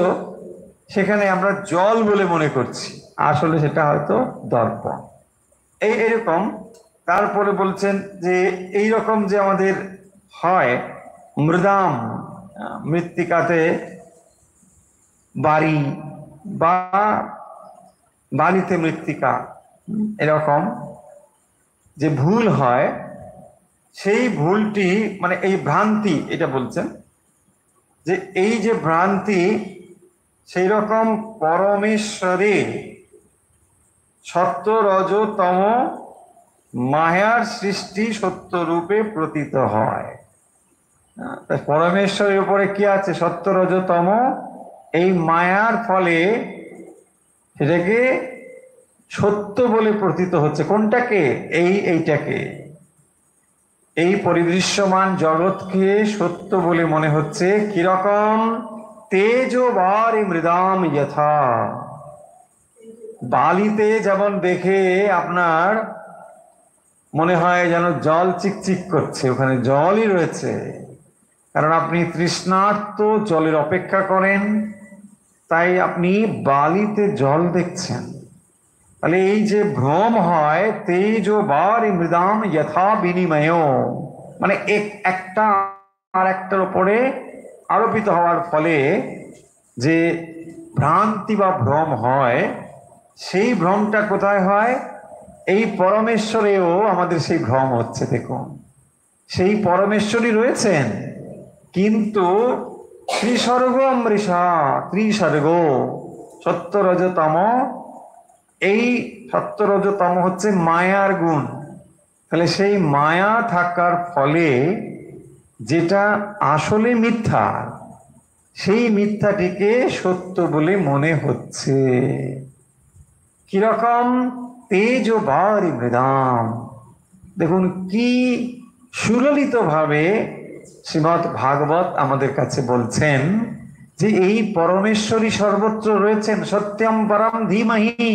সেখানে আমরা জল বলে মনে করছি, আসলে সেটা হয়তো দর্পণ। এরকম। তারপরে বলছেন যে এই রকম যে আমাদের হয় মৃদাম, মৃত্তিকাতে বাড়ি বা বালিতে মৃত্তিকা, এরকম যে ভুল হয়, সেই ভুলটি মানে এই ভ্রান্তি, এটা বলছেন যে এই যে ভ্রান্তি, সেই রকম পরমেশ্বরে সত্য রজ তম মায়ার সৃষ্টি সত্য রূপে প্রতীত হয়। পরমেশ্বরের উপরে কি আছে? সত্য রজ তম। এই মায়ার ফলে সেটাকে সত্য বলে প্রতীত হচ্ছে। কোনটাকে? এইটাকে, এই পরিদৃশ্যমান জগৎকে সত্য বলে মনে হচ্ছে। কিরকম? তেজ বারি মৃদাম যথা, বালিতে যেমন দেখে আপনার মনে হয় যেন জল চিকচিক করছে, ওখানে জলই রয়েছে, কারণ আপনি তৃষ্ণার্ত, জলের অপেক্ষা করেন, তাই আপনি বালিতে জল দেখছেন। তাহলে এই যে ভ্রম হয়, তেজ বারি মৃদাম যথা বিনিময়, মানে একটা আর একটার উপরে আরোপিত হওয়ার ফলে যে ভ্রান্তি বা ভ্রম হয়, সেই ভ্রমটা কোথায় হয়? এই পরমেশ্বরেও আমাদের সেই ভ্রম হচ্ছে। দেখুন, সেই পরমেশ্বরই রয়েছেন, কিন্তু ত্রিসর্গ মৃষা, ত্রিসর্গ সত্য রজতম, এই সত্য রজতম হচ্ছে মায়ার গুণ। তাহলে সেই মায়া থাকার ফলে যেটা আসলে মিথ্যা, সেই মিথ্যাটিকে সত্য বলে মনে হচ্ছে। কিরকম? তেজ বারি মৃদাম। দেখুন কি সুললিত ভাবে শ্রীমৎ ভাগবত আমাদের কাছে বলছেন যে এই পরমেশ্বরী সর্বত্র রয়েছেন, সত্যম পরম ধীমহি,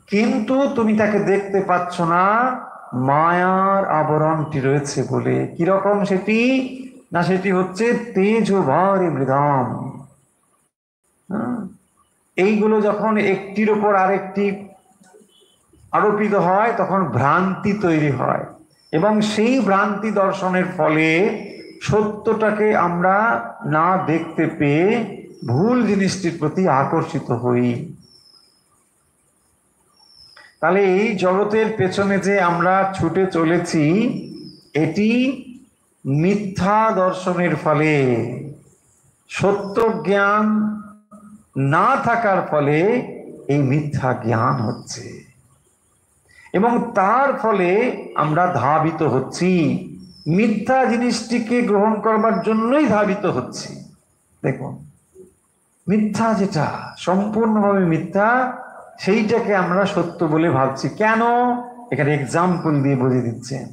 কিন্তু তুমি তাকে দেখতে পাচ্ছ না, মায়ার আবরণটি রয়েছে বলে। কিরকম সেটি? না, সেটি হচ্ছে তেজ বারি মৃদাম। এইগুলো যখন একটির উপর আরেকটি আরোপিত হয়, তখন ভ্রান্তি তৈরি হয়, এবং সেই ভ্রান্তি দর্শনের ফলে সত্যটাকে আমরা না দেখতে পেয়ে ভুল জিনিসটির প্রতি আকর্ষিত হই। তাহলে এই জগতের পেছনে যে আমরা ছুটে চলেছি, এটি মিথ্যা দর্শনের ফলে, সত্য জ্ঞান না থাকার ফলে এই মিথ্যা জ্ঞান হচ্ছে, এবং তার ফলে আমরা ধাবিত হচ্ছি, মিথ্যা জিনিসটিকে গ্রহণ করবার জন্যই ধাবিত হচ্ছি। দেখুন, মিথ্যা যেটা সম্পূর্ণভাবে মিথ্যা, সেইটাকে আমরা সত্য বলে ভাবছি। কেন? এখানে এক্সাম্পল দিয়ে বুঝিয়ে দিচ্ছেন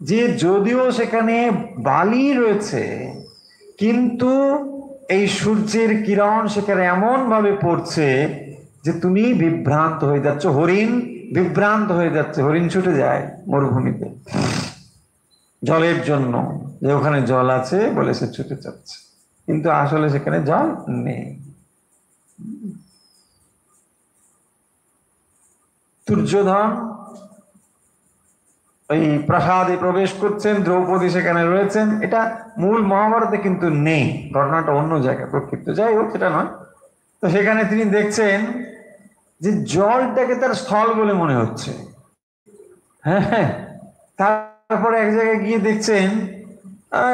যে যদিও সেখানে বালি রয়েছে, কিন্তু এই সূর্যের কিরণ সেখানে এমন ভাবে পড়ছে যে তুমি বিভ্রান্ত হয়ে যাচ্ছ। হরিণ বিভ্রান্ত হয়ে যাচ্ছে, হরিণ ছুটে যায় মরুভূমিতে জলের জন্য, যে ওখানে জল আছে বলে সে ছুটে যাচ্ছে, কিন্তু আসলে সেখানে জল নেই। দুর্যোধন ওই প্রাসাদে প্রবেশ করছেন, দ্রৌপদী সেখানে রয়েছেন, এটা মূল মহাভারতে কিন্তু নেই, ঘটনাটা অন্য জায়গায় প্রক্ষিপ্ত। যাই হোক, সেটা নয়। তো সেখানে তিনি দেখছেন যে জলটাকে তার স্থল বলে মনে হচ্ছে। হ্যাঁ হ্যাঁ, তারপরে এক জায়গায় গিয়ে দেখছেন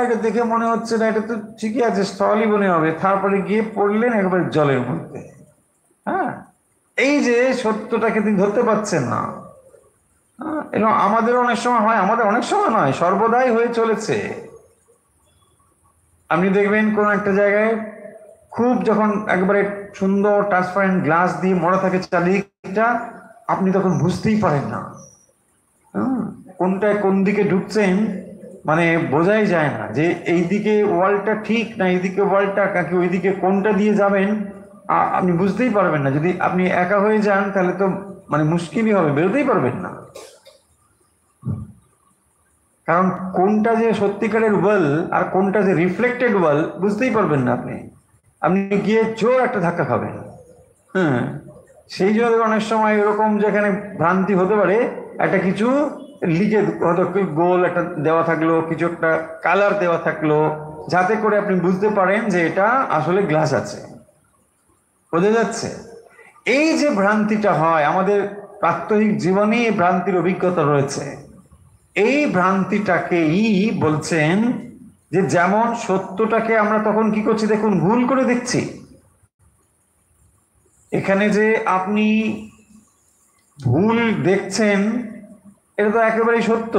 এটা দেখে মনে হচ্ছে না, এটা তো ঠিকই আছে, স্থলই মনে হবে। তারপরে গিয়ে পড়লেন একবার জলের মধ্যে। হ্যাঁ, এই যে সত্যটাকে তিনি ধরতে পারছেন না। এবং আমাদের অনেক সময় হয়, আমাদের অনেক সময় নয়, সর্বদাই হয়ে চলেছে। আপনি দেখবেন কোন একটা জায়গায় খুব যখন একবারে সুন্দর ট্রান্সপারেন্ট গ্লাস দিয়ে মোড়া থাকে চারিদিকটা, আপনি তখন বুঝতেই পারেন না কোনটায় কোন দিকে ঢুকছেন, মানে বোঝাই যায় না যে এইদিকে ওয়ালটা ঠিক না এইদিকে ওয়ালটা, নাকি ওইদিকে কোনটা দিয়ে যাবেন আপনি বুঝতেই পারবেন না। যদি আপনি একা হয়ে যান তাহলে তো মানে মুশকিলই হবে, বেরোতেই পারবেন না। কারণ কোনটা যে সত্যিকারের ওয়াল আর কোনটা যে রিফ্লেক্টেড ওয়াল বুঝতেই পারবেন না। আপনি আপনি গিয়ে জোর একটা ধাক্কা খাবেন। হ্যাঁ, সেই জন্য অনেক সময় এরকম যেখানে ভ্রান্তি হতে পারে, একটা কিছু লিখে হয়তো গোল একটা দেওয়া থাকলো, কিছু একটা কালার দেওয়া থাকলো, যাতে করে আপনি বুঝতে পারেন যে এটা আসলে গ্লাস আছে। বোঝা যাচ্ছে? এই যে ভ্রান্তিটা হয় আমাদের প্রাত্যহিক জীবনে, ভ্রান্তির অভিজ্ঞতা রয়েছে। এই ভ্রান্তিটাকেই বলছেন যে যেমন সত্যটাকে আমরা তখন কি করছি দেখুন, ভুল করে দেখছি। এখানে যে আপনি ভুল দেখছেন এটা তো একেবারেই সত্য,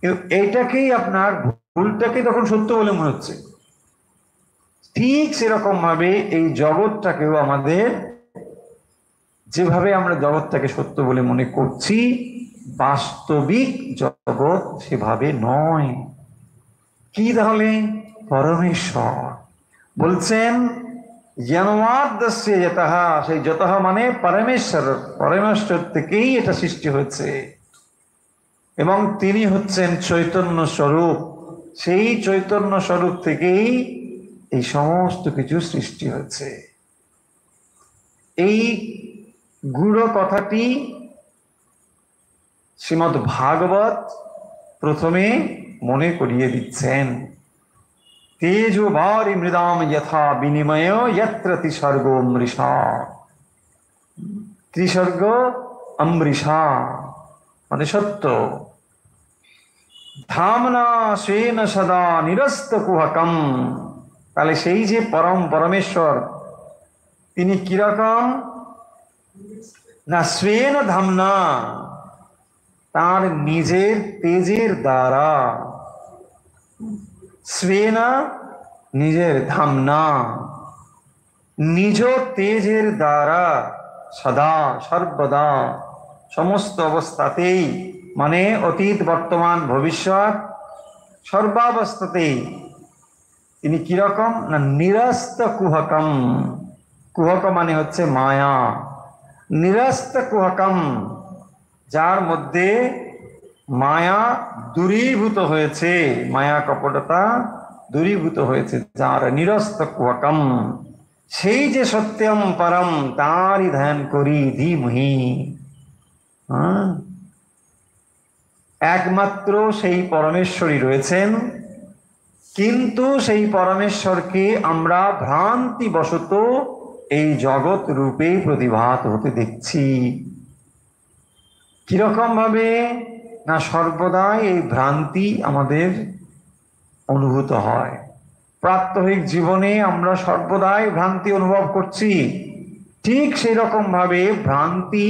কিন্তু এইটাকেই আপনার ভুলটাকে তখন সত্য বলে মনে হচ্ছে। ঠিক সেরকম ভাবে এই জগৎটাকেও আমাদের, যেভাবে আমরা জগৎটাকে সত্য বলে মনে করছি, বাস্তবিক জগৎ সেভাবে নয়। কি তাহলে? পরমেশ্বর বলছেন জ্ঞানমাদ্যস্য যতঃ, সেই যতঃ মানে পরমেশ্বর, পরমেশ্বর থেকেই এটা সৃষ্টি হয়েছে এবং তিনি হচ্ছেন চৈতন্য স্বরূপ। সেই চৈতন্য স্বরূপ থেকেই এই সমস্ত কিছু সৃষ্টি হয়েছে। এই গূঢ় কথাটি শ্রীমদ্ ভাগবত প্রথমে মনে করিয়ে দিচ্ছেন। তেজো বারি মৃদাম যথা বিনিময় যত্র ত্রিসর্গ অমৃষা। ত্রিসর্গ অমৃষা মানে সত্য। ধামনা স্বেন সদা নিরস্ত কুহকম। তাহলে সেই যে পরমেশ্বর তিনি কিরকম না, স্বেন ধামনা তার নিজের তেজের দ্বারা, স্বেনা নিজের ধামনা নিজ তেজের দ্বারা সদা সর্বদা সমস্ত অবস্থাতেই, মানে অতীত বর্তমান ভবিষ্যৎ সর্বাবস্থাতেই তিনি কিরকম না নিরস্ত কুহকম। কুহক মানে হচ্ছে মায়া। নিরস্ত কুহকম যার মধ্যে মায়া দূরীভূত হয়েছে, মায়া কপটতা দূরীভূত হয়েছে যার, নিরস্ত কুহকম। সেই যে সত্যম পরম তারই ধ্যান করি ধীমহি। একমাত্র সেই পরমেশ্বরই রয়েছেন, কিন্তু সেই পরমেশ্বরকে আমরা ভ্রান্তিবশত এই জগৎ রূপে প্রতিভাত হতে দেখছি। কিরকম ভাবে না, সর্বদাই এই ভ্রান্তি আমাদের অনুভূত হয়। প্রাত্যহিক জীবনে আমরা সর্বদাই ভ্রান্তি অনুভব করছি। ঠিক সেই রকম ভাবে ভ্রান্তি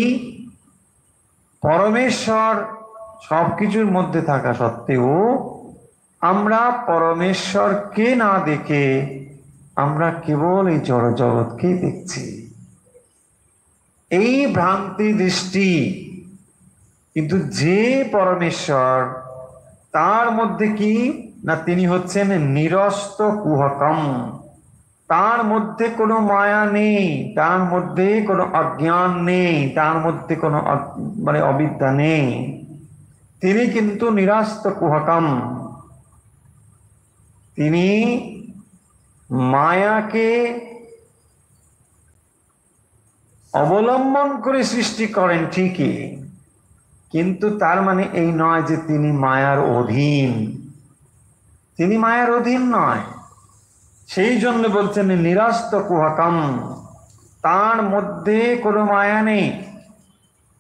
পরমেশ্বর সবকিছুর মধ্যে থাকা সত্ত্বেও আমরা পরমেশ্বরকে না দেখে আমরা কেবল এই জড় জগৎকে দেখছি। এই ভ্রান্তি দৃষ্টি, কিন্তু যে পরমেশ্বর তার মধ্যে কি না, তিনি হচ্ছেন নিরস্ত কুহকম। তার মধ্যে কোনো মায়া নেই, তার মধ্যে কোনো অজ্ঞান নেই, তার মধ্যে কোনো মানে অবিদ্যা নেই। তিনি কিন্তু নিরস্ত কুহকম। তিনি মায়াকে অবলম্বন করে সৃষ্টি করেন ঠিকই, কিন্তু তার মানে এই নয় যে তিনি মায়ার অধীন। তিনি মায়ার অধীন নয়। সেই জন্য বলছেন নিরস্ত কুহকম, তার মধ্যে কোনো মায়া নেই।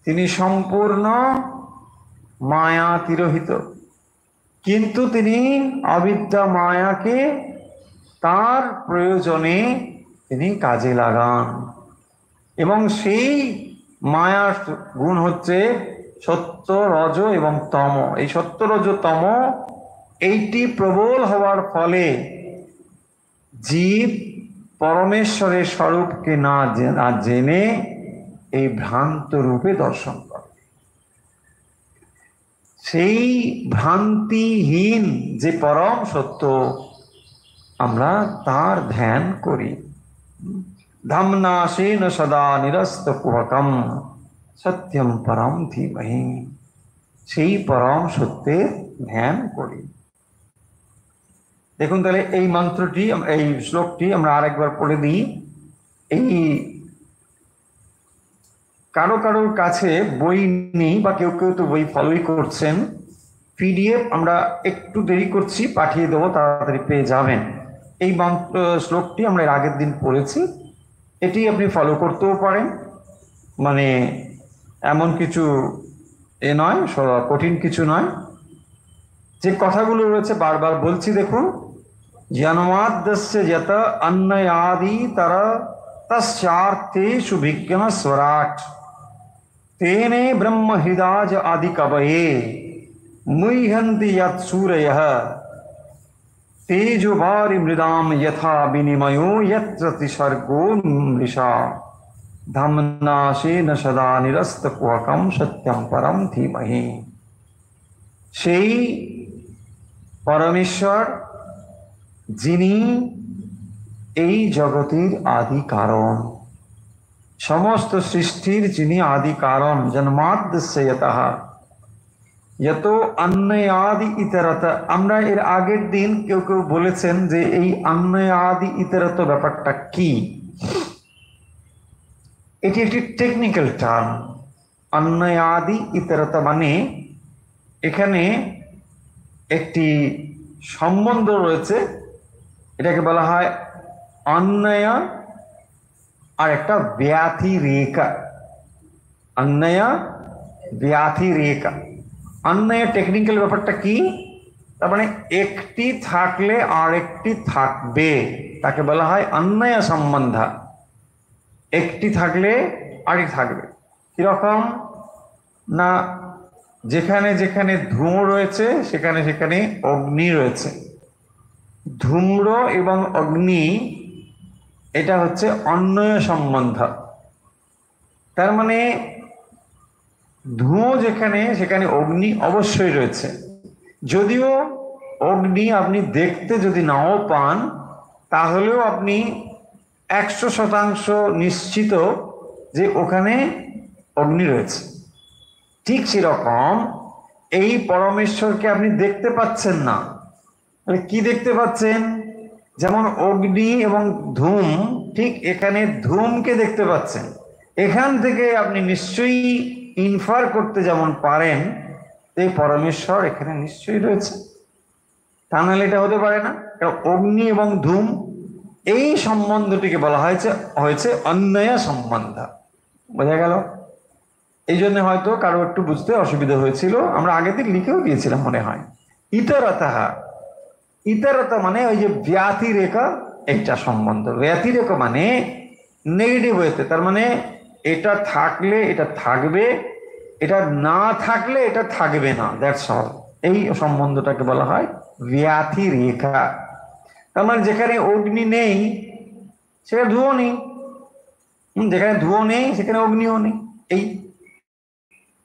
তিনি সম্পূর্ণ মায়া তিরোহিত, কিন্তু তিনি অবিদ্যা মায়াকে তার প্রয়োজনে তিনি কাজে লাগান, এবং সেই মায়ার গুণ হচ্ছে সত্য, রজ এবং তম। এই সত্য, রজ, তম এইটি প্রবল হওয়ার ফলে জীব পরমেশ্বরের স্বরূপকে না জেনে এই ভ্রান্ত রূপে দর্শন করে। সেই ভ্রান্তিহীন যে পরম সত্য, আমরা তার ধ্যান করি। ধামনাশেন সদা নিরস্ত কুহকম সত্যম পরম ধীমহি। সেই পরম সত্যের ধ্যান করি। দেখুন তাহলে এই মন্ত্রটি, এই শ্লোকটি আমরা আরেকবার পড়ে দিই। এই কারো কারোর কাছে বই নেই, বা কেউ কেউ তো বই ফলোই করছেন, পিডিএফ আমরা একটু দেরি করছি, পাঠিয়ে দেবো, তাড়াতাড়ি পেয়ে যাবেন। এই মন্ত্র শ্লোকটি আমরা এর আগের দিন পড়েছি, এটি আপনি ফলো করতেও পারেন, মানে এমন কিছু নয়, কঠিন কিছু নয়। যে কথাগুলো রয়েছে বারবার বলছি, দেখুন। জন্মাদ্যস্য যত অন্নয়াদি তর তস্যার্থেষু বিজ্ঞ স্বরাট তেনে ব্রহ্ম হৃদাজ আদি কবয়ে মুহ্যন্তি যৎ সূরয়ঃ তেজো বারি মৃদাম যথা বিনিমयो যত্র তিসর্গো মৃষা ধামনাশেন সদা নিরস্ত কুহকম সত্যম পরম ধীমহি। সেই পরমেশ্বর যিনি এই জগতের আদি কারণ, সমস্ত সৃষ্টির যিনি আদি কারণ। জন্মাদ্যস্য যতঃ যত অন্নয়াদি ইতরত। আমরা এর আগের দিন কেউ কেউ বলেছেন যে এই অন্নয়াদি ইতরত ব্যাপারটা কি। এটি একটি টেকনিক্যাল টার্ম। অন্নয়াদি ইতরত মানে এখানে একটি সম্বন্ধ রয়েছে, এটাকে বলা হয় অন্বয় আর একটা ব্যাথি রেখা। অন্বয় ব্যাথি রেখা। অন্বয় টেকনিক্যাল ব্যাপারটা কি, তার মানে একটি থাকলে আরেকটি থাকবে, তাকে বলা হয় অন্বয় সম্বন্ধ। একটি থাকলে আরেকটি থাকবে। কিরকম না, যেখানে যেখানে ধূম রয়েছে সেখানে সেখানে অগ্নি রয়েছে। ধূম্র এবং অগ্নি, এটা হচ্ছে অন্বয় সম্বন্ধ। তার মানে ধূম যেখানে সেখানে অগ্নি অবশ্যই রয়েছে। যদিও অগ্নি আপনি দেখতে যদি নাও পান, তাহলেও আপনি 100% নিশ্চিত যে ওখানে অগ্নি রয়েছে। ঠিক সেরকম এই পরমেশ্বরকে আপনি দেখতে পাচ্ছেন না, তাহলে কি দেখতে পাচ্ছেন? যেমন অগ্নি এবং ধূম, ঠিক এখানে ধূমকে দেখতে পাচ্ছেন। এখান থেকে আপনি নিশ্চয়ই ইনফার করতে যেমন পারেন এই পরমেশ্বর এখানে নিশ্চয়ই রয়েছে, তা নাহলে এটা হতে পারে না। অগ্নি এবং ধূম এই সম্বন্ধটিকে বলা হয়েছে অন্বয় সম্বন্ধ। বোঝা গেল? এই জন্য হয়তো কারো একটু বুঝতে অসুবিধা হয়েছিল, আমরা আগের দিন লিখেও দিয়েছিলাম মনে হয়। ইতরতঃ, ইতরত মানে ওই যে ব্যাথি রেখা, এইটা সম্বন্ধ। ব্যাথি রেখা মানে নেগেটিভ হয়েছে, তার মানে এটা থাকলে এটা থাকবে, এটা না থাকলে এটা থাকবে না, দ্যাটস অল। এই সম্বন্ধটাকে বলা হয় ব্যাথি রেখা। তার মানে যেখানে অগ্নি নেই সেখানে ধুঁয়ো নেই, যেখানে ধুঁয়ো নেই সেখানে অগ্নিও নেই। এই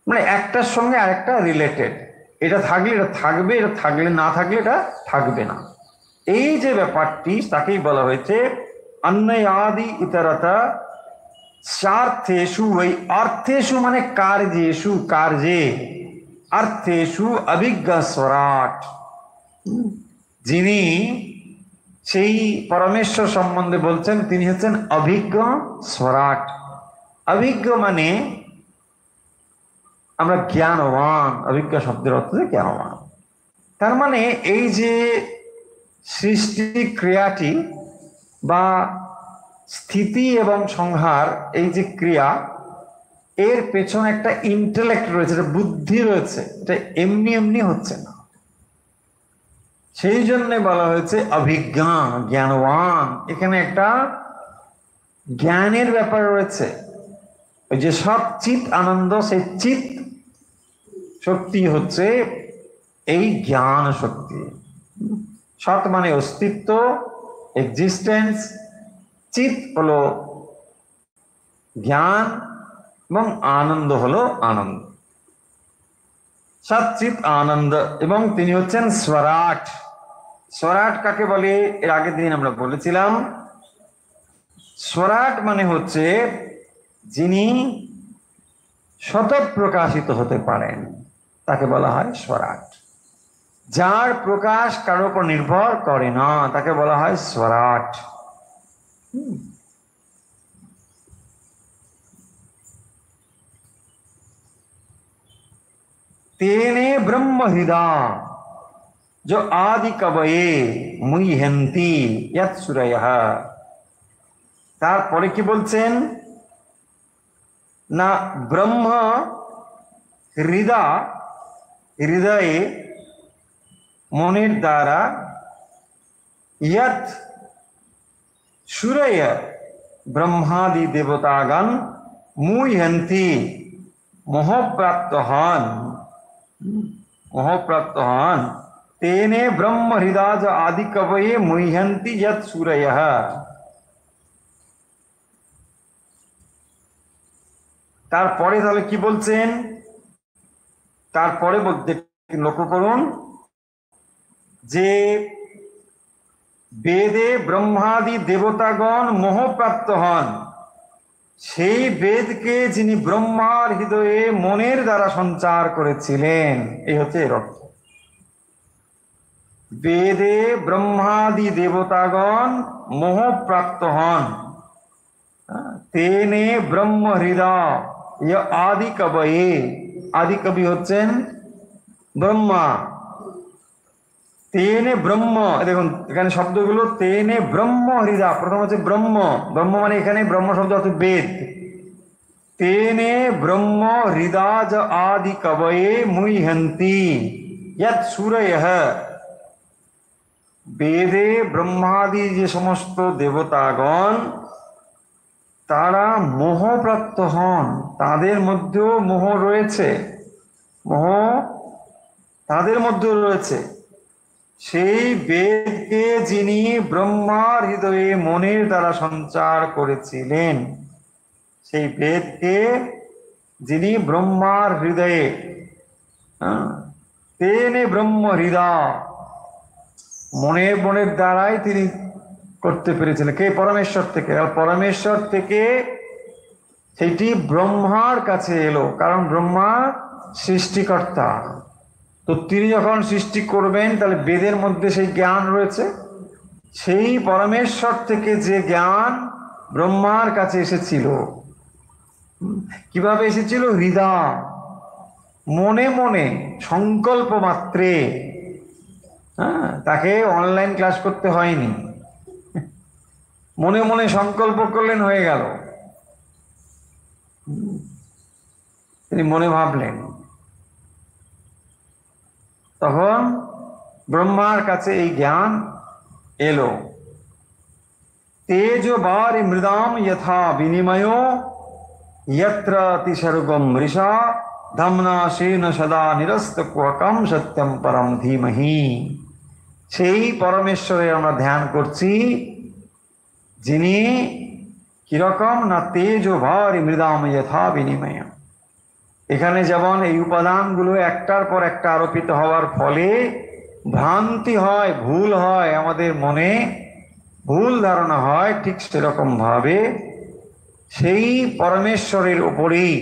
মানে একটার সঙ্গে আরেকটা রিলেটেড। এটা থাকলে এটা থাকবে, এটা থাকলে না থাকলে এটা থাকবে না। এই যে ব্যাপারটি, তাকেই বলা হয়েছে অন্নয়াদি ইতরতা স্বার্থেষু। ওই অর্থেষু মানে কার্যেষু, কার্যে। অর্থেষু অভিজ্ঞ স্বরাট। যিনি সেই পরমেশ্বর সম্বন্ধে বলছেন তিনি হচ্ছেন অভিজ্ঞ স্বরাট। অভিজ্ঞ মানে আমরা জ্ঞানবান, অভিজ্ঞ শব্দের অর্থ জ্ঞানবান। তার মানে এই যে সৃষ্টি ক্রিয়াটি বা স্থিতি এবং সংহার, এই যে ক্রিয়া, এর পেছনে একটা ইন্টেলেক্ট রয়েছে, একটা বুদ্ধি রয়েছে, এটা এমনি এমনি হচ্ছে না। সেই জন্য বলা হয়েছে অভিজ্ঞা, জ্ঞানবান। এখানে একটা জ্ঞানের ব্যাপার রয়েছে। ওই যে সব চিত আনন্দ, সেই চিত শক্তি হচ্ছে এই জ্ঞান শক্তি। সৎ মানে অস্তিত্ব, এক্সিস্টেন্স, চিত হলো জ্ঞান, এবং আনন্দ হলো আনন্দ। সচ্চিত আনন্দ, এবং তিনি হচ্ছেন স্বরাট। স্বরাট কাকে বলে এর আগের দিন আমরা বলেছিলাম। স্বরাট মানে হচ্ছে যিনি স্বতঃ প্রকাশিত হতে পারেন, তাকে বলা হয় স্বরাট। যার প্রকাশ কারো উপর নির্ভর করে না, তাকে বলা হয় স্বরাট। तेने ब्रह्म हृदय जो आदि कवये मुह्यन्ति यत् सूरयः। তারপরে কি বলছেন না, ব্রহ্ম হৃদয়, হৃদয়ে মনের দ্বারা, यत् सूरय ব্রহ্মাদি দেবতাগণ মুহ্যন্তি মোহপ্রাপ্ত হন, মোহপ্রাপ্ত হন। तेने ब्रह्म हृदय आदि कवये मुह्यन्ति यत् सूरयः। তারপরে তাহলে কি বলছেন, তারপরে বলতে লক্ষ্য করুন যে বেদে ব্রহ্মাদি দেবতাগণ মোহপ্রাপ্ত হন, সেই বেদকে যিনি ব্রহ্মার হৃদয়ে মনের দ্বারা সঞ্চার করেছিলেন, এই হচ্ছে এর অর্থ। বেদে ব্রহ্মাদি দেবতাগণ মোহপ্রাপ্ত হন, তেনে ব্রহ্ম হৃদয় আদি কবয়ে, আদি কবি হচ্ছেন ব্রহ্মা। তেনে ব্রহ্ম, দেখুন এখানে শব্দগুলো, তেনে ব্রহ্ম হৃদয়, প্রথম হচ্ছে ব্রহ্ম, ব্রহ্ম মানে এখানে ব্রহ্ম শব্দ অর্থ বেদ। তেনে ব্রহ্ম হৃদয় আদি কবয়ে মুহ্যন্তি यत् सूरयः। বেদে ব্রহ্মাদি যে সমস্ত দেবতাগণ তারা মোহপ্রাপ্ত হন, তাদের মধ্যেও মোহ রয়েছে, মোহ তাদের মধ্যেও রয়েছে। সেই বেদকে যিনি ব্রহ্মার হৃদয়ে মনের দ্বারা সঞ্চার করেছিলেন, সেই বেদকে যিনি ব্রহ্মার হৃদয়ে, তেনে ব্রহ্ম হৃদয়, মনের দ্বারাই তিনি করতে পেরেছিলেন। কে? পরমেশ্বর থেকে। আর পরমেশ্বর থেকে সেটি ব্রহ্মার কাছে এলো, কারণ ব্রহ্মা সৃষ্টিকর্তা। তো তিনি যখন সৃষ্টি করবেন তাহলে বেদের মধ্যে সেই জ্ঞান রয়েছে, সেই পরমেশ্বর থেকে যে জ্ঞান ব্রহ্মার কাছে এসেছিল। কিভাবে এসেছিল? হৃদয়, মনে মনে, সংকল্প মাত্রে। তাকে অনলাইন ক্লাস করতে হয়নি, মনে মনে সংকল্প করলেন, হয়ে গেল। তিনি মনে ভাবলেন, তখন ব্রহ্মার কাছে এই জ্ঞান এলো। তেজ বারি মৃদাম যথা বিনিময় यत्र तिसर्गम मृषा धमना शेन सदा निरस्त कुहकम सत्यम परम धीमहि। সেই পরমেশ্বরের আমরা ধ্যান করছি, যিনি কিরকম না তেজ ভারি মৃদাম যথা বিনিময়। এখানে যেমন এই উপাদানগুলো একটার পর একটা আরোপিত হওয়ার ফলে ভ্রান্তি হয়, ভুল হয়, আমাদের মনে ভুল ধারণা হয়, ঠিক সেরকম ভাবে সেই পরমেশ্বরের উপরেই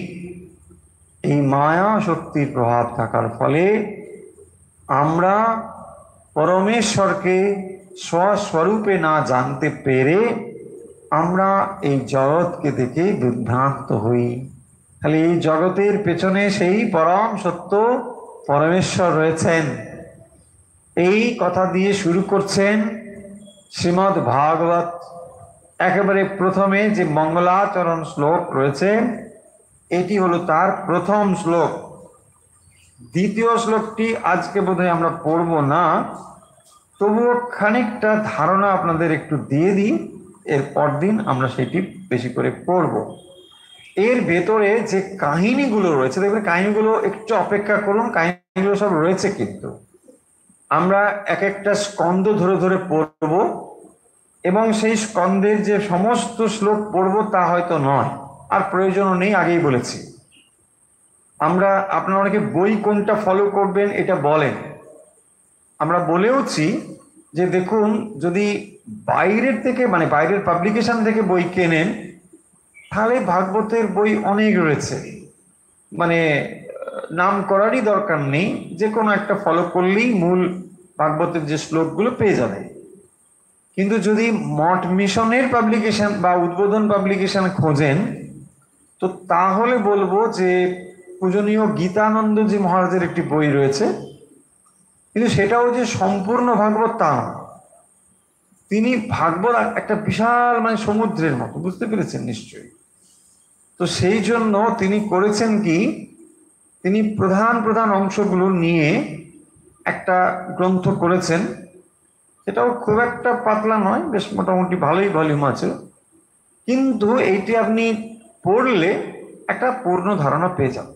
এই মায়া শক্তির প্রভাব থাকার ফলে আমরা পরমেশ্বরকে স্বস্বরূপে না জানতে পেরে আমরা এই জগৎকে দেখে বিভ্রান্ত হই। তাহলে এই জগতের পেছনে সেই পরম সত্য পরমেশ্বর রয়েছেন। এই কথা দিয়ে শুরু করছেন শ্রীমদ্ ভাগবত। একেবারে প্রথমে যে মঙ্গলাচরণ শ্লোক রয়েছে এটি হলো তার প্রথম শ্লোক। দ্বিতীয় শ্লোকটি আজকে বোধহয় আমরা পড়ব না, তবুও খানিকটা ধারণা আপনাদের একটু দিয়ে দিই, এর পরদিন আমরা সেটি বেশি করে পড়ব। এর ভেতরে যে কাহিনীগুলো রয়েছে, দেখবেন কাহিনীগুলো একটু অপেক্ষা করুন, কাহিনীগুলো সব রয়েছে, কিন্তু আমরা এক একটা স্কন্ধ ধরে ধরে পড়ব, এবং সেই স্কন্ধের যে সমস্ত শ্লোক পড়ব তা হয়তো নয়, আর প্রয়োজনও নেই, আগেই বলেছি। আমরা আপনারা অনেকে বই কোনটা ফলো করবেন এটা বলেন, আমরা বলেওছি যে দেখুন, যদি বাইরের থেকে মানে বাইরের পাবলিকেশন থেকে বই কেনেন, তাহলে ভাগবতের বই অনেক রয়েছে, মানে নাম করারই দরকার নেই, যে কোনো একটা ফলো করলেই মূল ভাগবতের যে শ্লোকগুলো পেয়ে যাবে। কিন্তু যদি মঠ মিশনের পাবলিকেশন বা উদ্বোধন পাবলিকেশন খোঁজেন, তো তাহলে বলবো যে পূজনীয় গীতানন্দজি মহারাজের একটি বই রয়েছে, কিন্তু সেটাও যে সম্পূর্ণ ভাগবত তা নয়। তিনি ভাগবত একটা বিশাল মানে সমুদ্রের মতো, বুঝতে পেরেছেন নিশ্চয়ই। তো সেই জন্য তিনি করেছেন কি, তিনি প্রধান প্রধান অংশগুলো নিয়ে একটা গ্রন্থ করেছেন, সেটাও খুব একটা পাতলা নয়, বেশ মোটামুটি ভালোই ভলিউম আছে, কিন্তু এইটি আপনি পড়লে একটা পূর্ণ ধারণা পেয়ে যাবেন।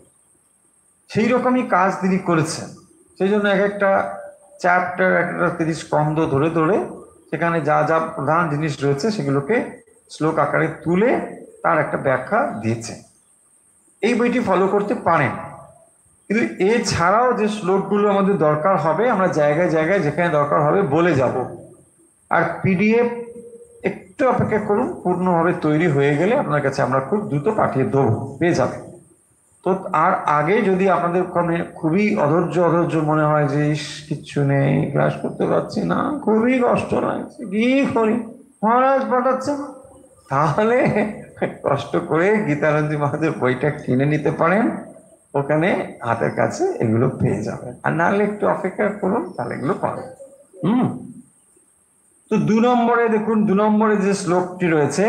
সেই রকমই কাজ তিনি করেছেন। সেই জন্য এক একটা চ্যাপ্টার, একটা 30 স্কন্ধ ধরে ধরে সেখানে যা যা প্রধান জিনিস রয়েছে সেগুলোকে শ্লোক আকারে তুলে তার একটা ব্যাখ্যা দিয়েছে। এই বইটি ফলো করতে পারেন। কিন্তু এছাড়াও যে শ্লোকগুলো আমাদের দরকার হবে, আমরা জায়গায় জায়গায় যেখানে দরকার হবে বলে যাব। আর পিডিএফ একটু অপেক্ষা করুন, পূর্ণভাবে তৈরি হয়ে গেলে আপনার কাছে আমরা খুব দ্রুত পাঠিয়ে দেবো, পেয়ে যাবেন। তো আর আগে যদি আপনাদের খুবই অধৈর্য মনে হয় যে কিচ্ছু নেই, ক্লাস করতে পারছি না, খুবই কষ্ট লাগছে, কি করি, মহারাজ পাঠাচ্ছে না, তাহলে কষ্ট করে গীতানন্দী মহারাজের বইটা কিনে নিতে পারেন, ওখানে হাতের কাছে এগুলো পেয়ে যাবেন। আর নাহলে একটু অপেক্ষা করুন, তাহলে এগুলো পাবেন। তো 2 নম্বরে দেখুন, 2 নম্বরে যে শ্লোকটি রয়েছে,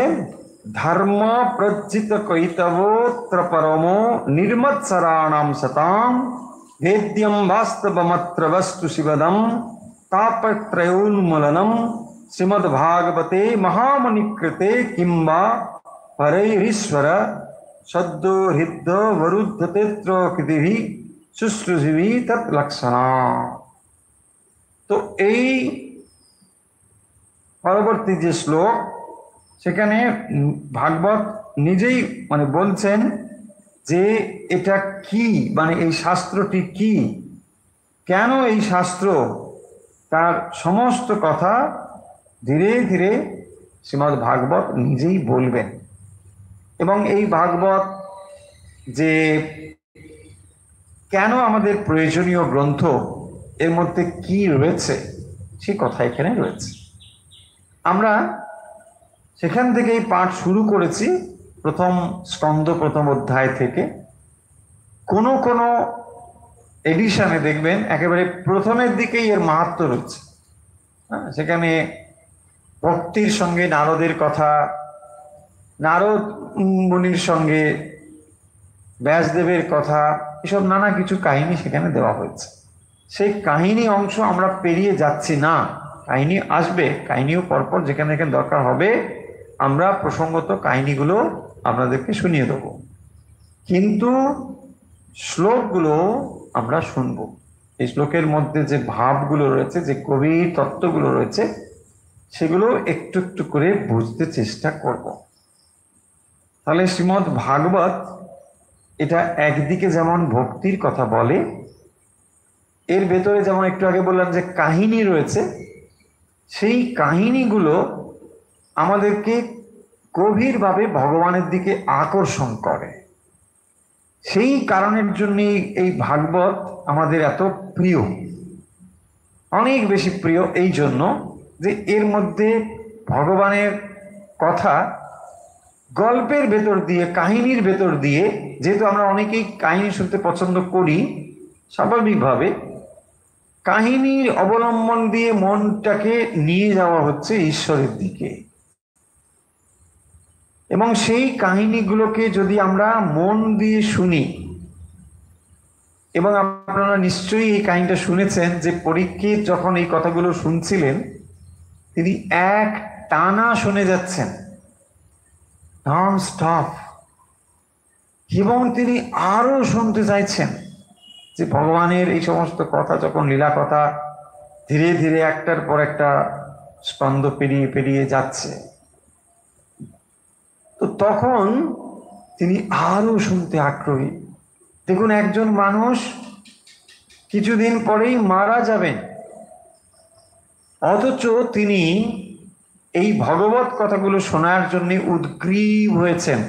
ধর্ম প্রজ্জিত কৈতবোত্র পরমো নির্মৎসরাণাম সতাম ভেদ্যম বাস্তবমত্র বস্তু শিবদম তাপত্রয়োন্মূলনম শ্রীমদ্ভাগবতে মহামণিকৃতে কিংবা পরৈरीश्वर সদ্যো হৃদ্য বরুদ্ধতেত্র কৃতিভি শুশ্রূষিভি তৎলক্ষণা। তো এই পরবর্তী যে শ্লোক, সেখানে ভাগবত নিজেই মানে বলছেন যে এটা কি, মানে এই শাস্ত্রটি কি, কেন এই শাস্ত্র, তার সমস্ত কথা ধীরে ধীরে শ্রীমদ্ ভাগবত নিজেই বলবেন। এবং এই ভাগবত যে কেন আমাদের প্রয়োজনীয় গ্রন্থ, এর মধ্যে কি রয়েছে সে কথা এখানে রয়েছে। আমরা সেখান থেকেই পাঠ শুরু করেছি, প্রথম স্কন্ধ প্রথম অধ্যায় থেকে। কোনো কোনো এডিশনে দেখবেন একেবারে প্রথমের দিকেই এর মাহাত্ম্য রয়েছে। সেখানে ভক্তির সঙ্গে নারদের কথা, নারদ মুনির সঙ্গে ব্যাসদেবের কথা, এসব নানা কিছু কাহিনী সেখানে দেওয়া হয়েছে। সেই কাহিনী অংশ আমরা পেরিয়ে যাচ্ছি না, কাহিনী আসবে, কাহিনীও পরপর যেখানে যেখানে দরকার হবে আমরা প্রসঙ্গত কাহিনীগুলো আপনাদেরকে শুনিয়ে দেব, কিন্তু শ্লোকগুলো আমরা শুনব। এই শ্লোকের মধ্যে যে ভাবগুলো রয়েছে, যে গভীর তত্ত্বগুলো রয়েছে, সেগুলো একটু একটু করে বুঝতে চেষ্টা করব। তাহলে শ্রীমদ্ ভাগবত এটা একদিকে যেমন ভক্তির কথা বলে, এর ভেতরে যেমন একটু আগে বললাম যে কাহিনী রয়েছে, সেই কাহিনীগুলো আমাদেরকে গভীরভাবে ভগবানের দিকে আকর্ষণ করে। সেই কারণের জন্যই এই ভাগবত আমাদের এত প্রিয়, অনেক বেশি প্রিয়, এই জন্য যে এর মধ্যে ভগবানের কথা গল্পের ভেতর দিয়ে, কাহিনীর ভেতর দিয়ে, যেহেতু আমরা অনেকেই কাহিনী শুনতে পছন্দ করি, স্বাভাবিকভাবে কাহিনীর অবলম্বন দিয়ে মনটাকে নিয়ে যাওয়া হচ্ছে ঈশ্বরের দিকে। এবং সেই কাহিনীগুলোকে যদি আমরা মন দিয়ে শুনি, এবং আপনারা নিশ্চয়ই এই কাহিনীটা শুনেছেন যে পরীক্ষিত যখন এই কথাগুলো শুনছিলেন তিনি এক টানা শুনে যাচ্ছেন, নন স্টপ, এবং তিনি আরো শুনতে চাইছেন যে ভগবানের এই সমস্ত কথা, যখন লীলা কথা ধীরে ধীরে একটার পর একটা স্কন্ধ পেরিয়ে পেরিয়ে যাচ্ছে, তো তখন তিনি আরো শুনতে আগ্রহী। দেখুন, একজন মানুষ কিছুদিন পরেই মারা যাবেন, অথচ তিনি এই ভগবত কথাগুলো শোনার জন্য উদ্গ্রীব হয়েছেন।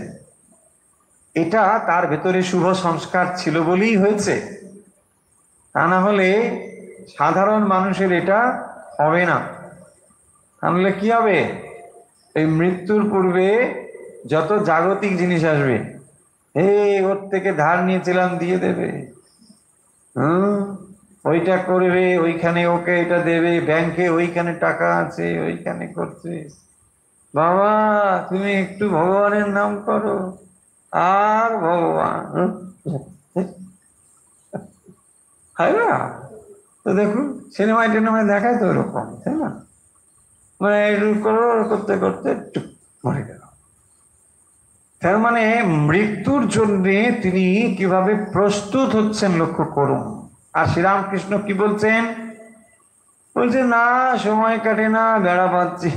এটা তার ভেতরে শুভ সংস্কার ছিল বলেই হয়েছে, তা না হলে সাধারণ মানুষের এটা হবে না। তাহলে কি হবে? এই মৃত্যুর পূর্বে যত জাগতিক জিনিস আসবে, ওর থেকে ধার নিয়েছিলাম দিয়ে দেবে, ওইটা করবে, ওইখানে ওকে এটা দেবে, ব্যাংকে ওইখানে টাকা আছে, ওইখানে করছে, বাবা তুমি একটু ভগবানের নাম করো, আর ভগবান হয় না? তো দেখুন সিনেমায় টিনেমায় দেখায় তো ওরকম, তাই না? মানে করতে করতে চুপ মরে গেল। তার মানে মৃত্যুর জন্য তিনি কিভাবে প্রস্তুত হচ্ছেন লক্ষ্য করুন। আর শ্রীরামকৃষ্ণ কি বলছেন? বলছে না, সময় কাটে না, বেড়া বাঁধছি।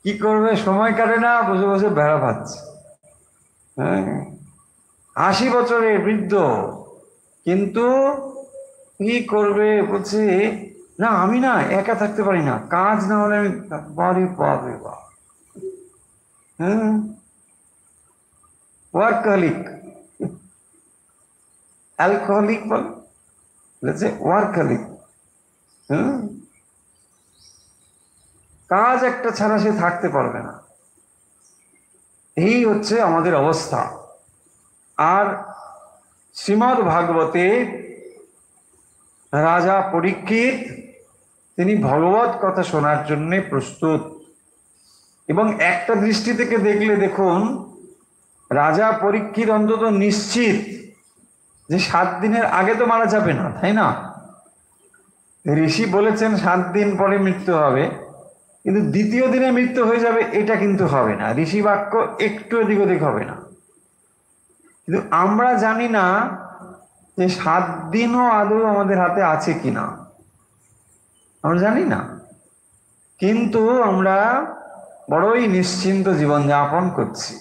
কি করবে? সময় কাটে না, বসে বসে বেড়া বাঁধছে। হ্যাঁ, 80 বছরের বৃদ্ধ, কিন্তু কি করবে? বলছে না, আমি না একা থাকতে পারি না, কাজ না হলে আমি বাড়ি পাবে বা। হ্যাঁ, ওয়ার্কহলিক, অ্যালকোহলিক বলেছে ওয়ার্কহলিক। কাজ একটা ছাড়া সে থাকতে পারবে না। এই হচ্ছে আমাদের অবস্থা। আর শ্রীমদ্ ভাগবতে রাজা পরীক্ষিত তিনি ভগবত কথা শোনার জন্য প্রস্তুত। এবং একটা দৃষ্টি থেকে দেখলে দেখুন, রাজা পরীক্ষিত অন্তত নিশ্চিত যে 7 দিনের আগে তো মারা যাবে না, তাই না? ঋষি বলেছেন 7 দিন পরে মৃত্যু হবে, কিন্তু দ্বিতীয় দিনে মৃত্যু হয়ে যাবে এটা কিন্তু হবে না। ঋষি বাক্য একটু এদিক ওদিক হবে না। কিন্তু আমরা জানি না যে 7 দিনও আদৌ আমাদের হাতে আছে কিনা, আমরা জানি না। কিন্তু আমরা বড়ই নিশ্চিন্ত জীবন যাপন করছি।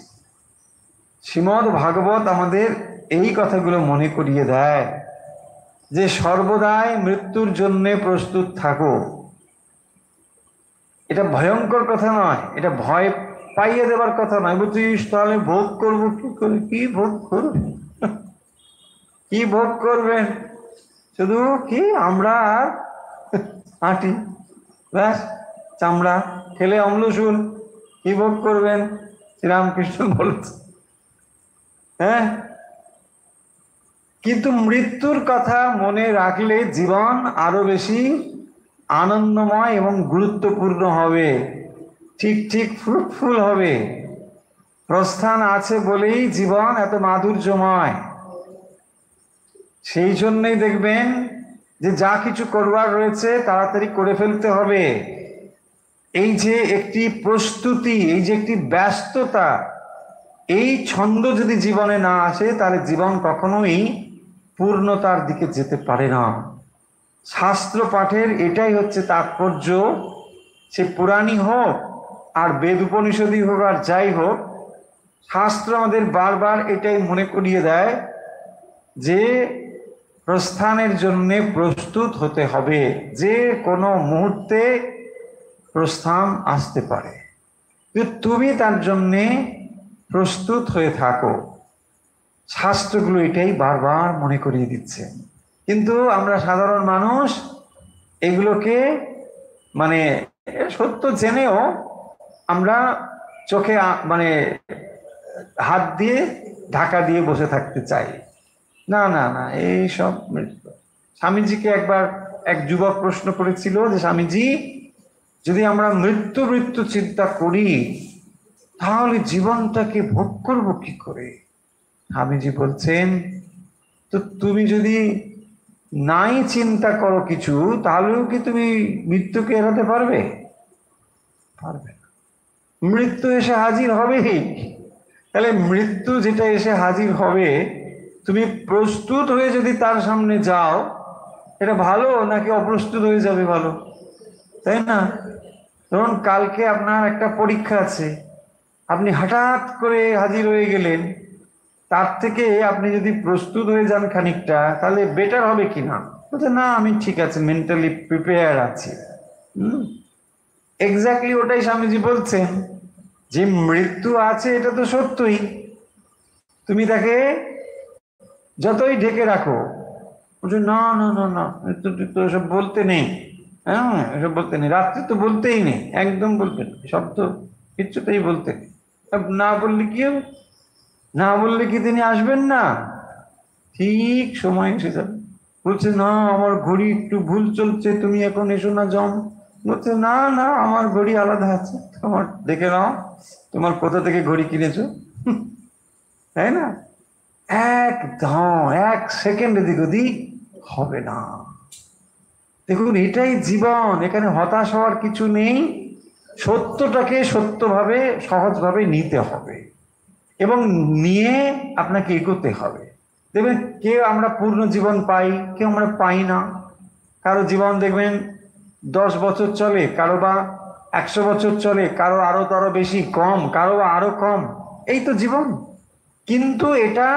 শ্রীমদ্ ভাগবত আমাদের এই কথাগুলো মনে করিয়ে দেয় যে সর্বদাই মৃত্যুর জন্য প্রস্তুত থাকো। এটা ভয়ঙ্কর কথা নয়, এটা ভয় পাইয়ে দেবার কথা নয়। বলছিস তাহলে ভোগ করবো কি করে? কি ভোগ করবে? কি ভোগ করবেন? শুধু কি আমরা আর আটি, ব্যাস, চামড়া খেলে অম্লশূল, কি ভোগ করবেন? শ্রীরামকৃষ্ণ বলছে। হ্যাঁ, কিন্তু মৃত্যুর কথা মনে রাখলে জীবন আরো বেশি আনন্দময় এবং গুরুত্বপূর্ণ হবে, ঠিক ঠিক ফ্রুটফুল হবে। প্রস্থান আছে বলেই জীবন এত মাধুর্যময়। সেই জন্যই দেখবেন যে যা কিছু করবার রয়েছে তাড়াতাড়ি করে ফেলতে হবে। এই যে একটি প্রস্তুতি, এই যে একটি ব্যস্ততা, এই ছন্দ যদি জীবনে না আসে তাহলে জীবন কখনোই পূর্ণতার দিকে যেতে পারে না। শাস্ত্র পাঠের এটাই হচ্ছে তাৎপর্য। সে পুরাণী হোক আর বেদ উপনিষদই হোক আর যাই হোক, শাস্ত্র আমাদের বারবার এটাই মনে করিয়ে দেয় যে প্রস্থানের জন্য প্রস্তুত হতে হবে। যে কোনো মুহূর্তে প্রস্থান আসতে পারে, তুমি তার জন্যে প্রস্তুত হয়ে থাকো। শাস্ত্রগুলো এটাই বারবার মনে করিয়ে দিচ্ছে। কিন্তু আমরা সাধারণ মানুষ এগুলোকে মানে সত্য জেনেও আমরা চোখে মানে হাত দিয়ে ঢাকা দিয়ে বসে থাকতে চাই। না না না, এই সব মৃত্যু। স্বামীজিকে একবার এক যুবক প্রশ্ন করেছিল যে স্বামীজি, যদি আমরা মৃত্যু মৃত্যু চিন্তা করি তাহলে জীবনটাকে ভোগ করবো কি করে? স্বামীজি বলছেন, তো তুমি যদি নাই চিন্তা করো কিছু, তাহলেও কি তুমি মৃত্যুকে এড়াতে পারবে? পারবে না। মৃত্যু এসে হাজির হবেই। তাহলে মৃত্যু যেটা এসে হাজির হবে, তুমি প্রস্তুত হয়ে যদি তার সামনে যাও, এটা ভালো নাকি অপ্রস্তুত হয়ে যাবে ভালো? তাই না? ধরুন কালকে আপনার একটা পরীক্ষা আছে, আপনি হঠাৎ করে হাজির হয়ে গেলেন, তার থেকে আপনি যদি প্রস্তুত হয়ে যান খানিকটা, তাহলে বেটার হবে কিনা? বলছে না, আমি ঠিক আছে, মেন্টালি প্রিপেয়ার আছি। এক্স্যাক্টলি ওটাই স্বামীজি বলছেন, যে মৃত্যু আছে এটা তো সত্যই, তুমি তাকে যতই ঢেকে রাখো, বলছো না না না না, তো এসব বলতে নেই। হ্যাঁ, এসব বলতে নেই, রাত্রে তো বলতেই নেই, একদম বলতে নেই, শব্দ কিচ্ছুতেই বলতে নেই। না বললে কি হবে? না বললে কি তিনি আসবেন না? ঠিক সময় এসে যাবে। বলছে না, আমার ঘড়ি একটু ভুল চলছে, তুমি এখন এসো না যাও। বলছে না না, আমার ঘড়ি আলাদা আছে, তোমার দেখে নাও, তোমার কোথা থেকে ঘড়ি কিনেছো। তাই না? একদম 1 সেকেন্ড এদিক ওদিক হবে না। দেখুন, এটাই জীবন, এখানে হতাশ হওয়ার কিছু নেই। সত্যটাকে সত্যভাবে সহজভাবে নিতে হবে এবং নিয়ে আপনাকে এগোতে হবে। দেখবেন, কেউ আমরা পূর্ণ জীবন পাই, কেউ আমরা পাই না। কারো জীবন দেখবেন 10 বছর চলে, কারো বা 100 বছর চলে, কারো আরো বেশি, কম, কারো আরো কম। এই তো জীবন। কিন্তু এটা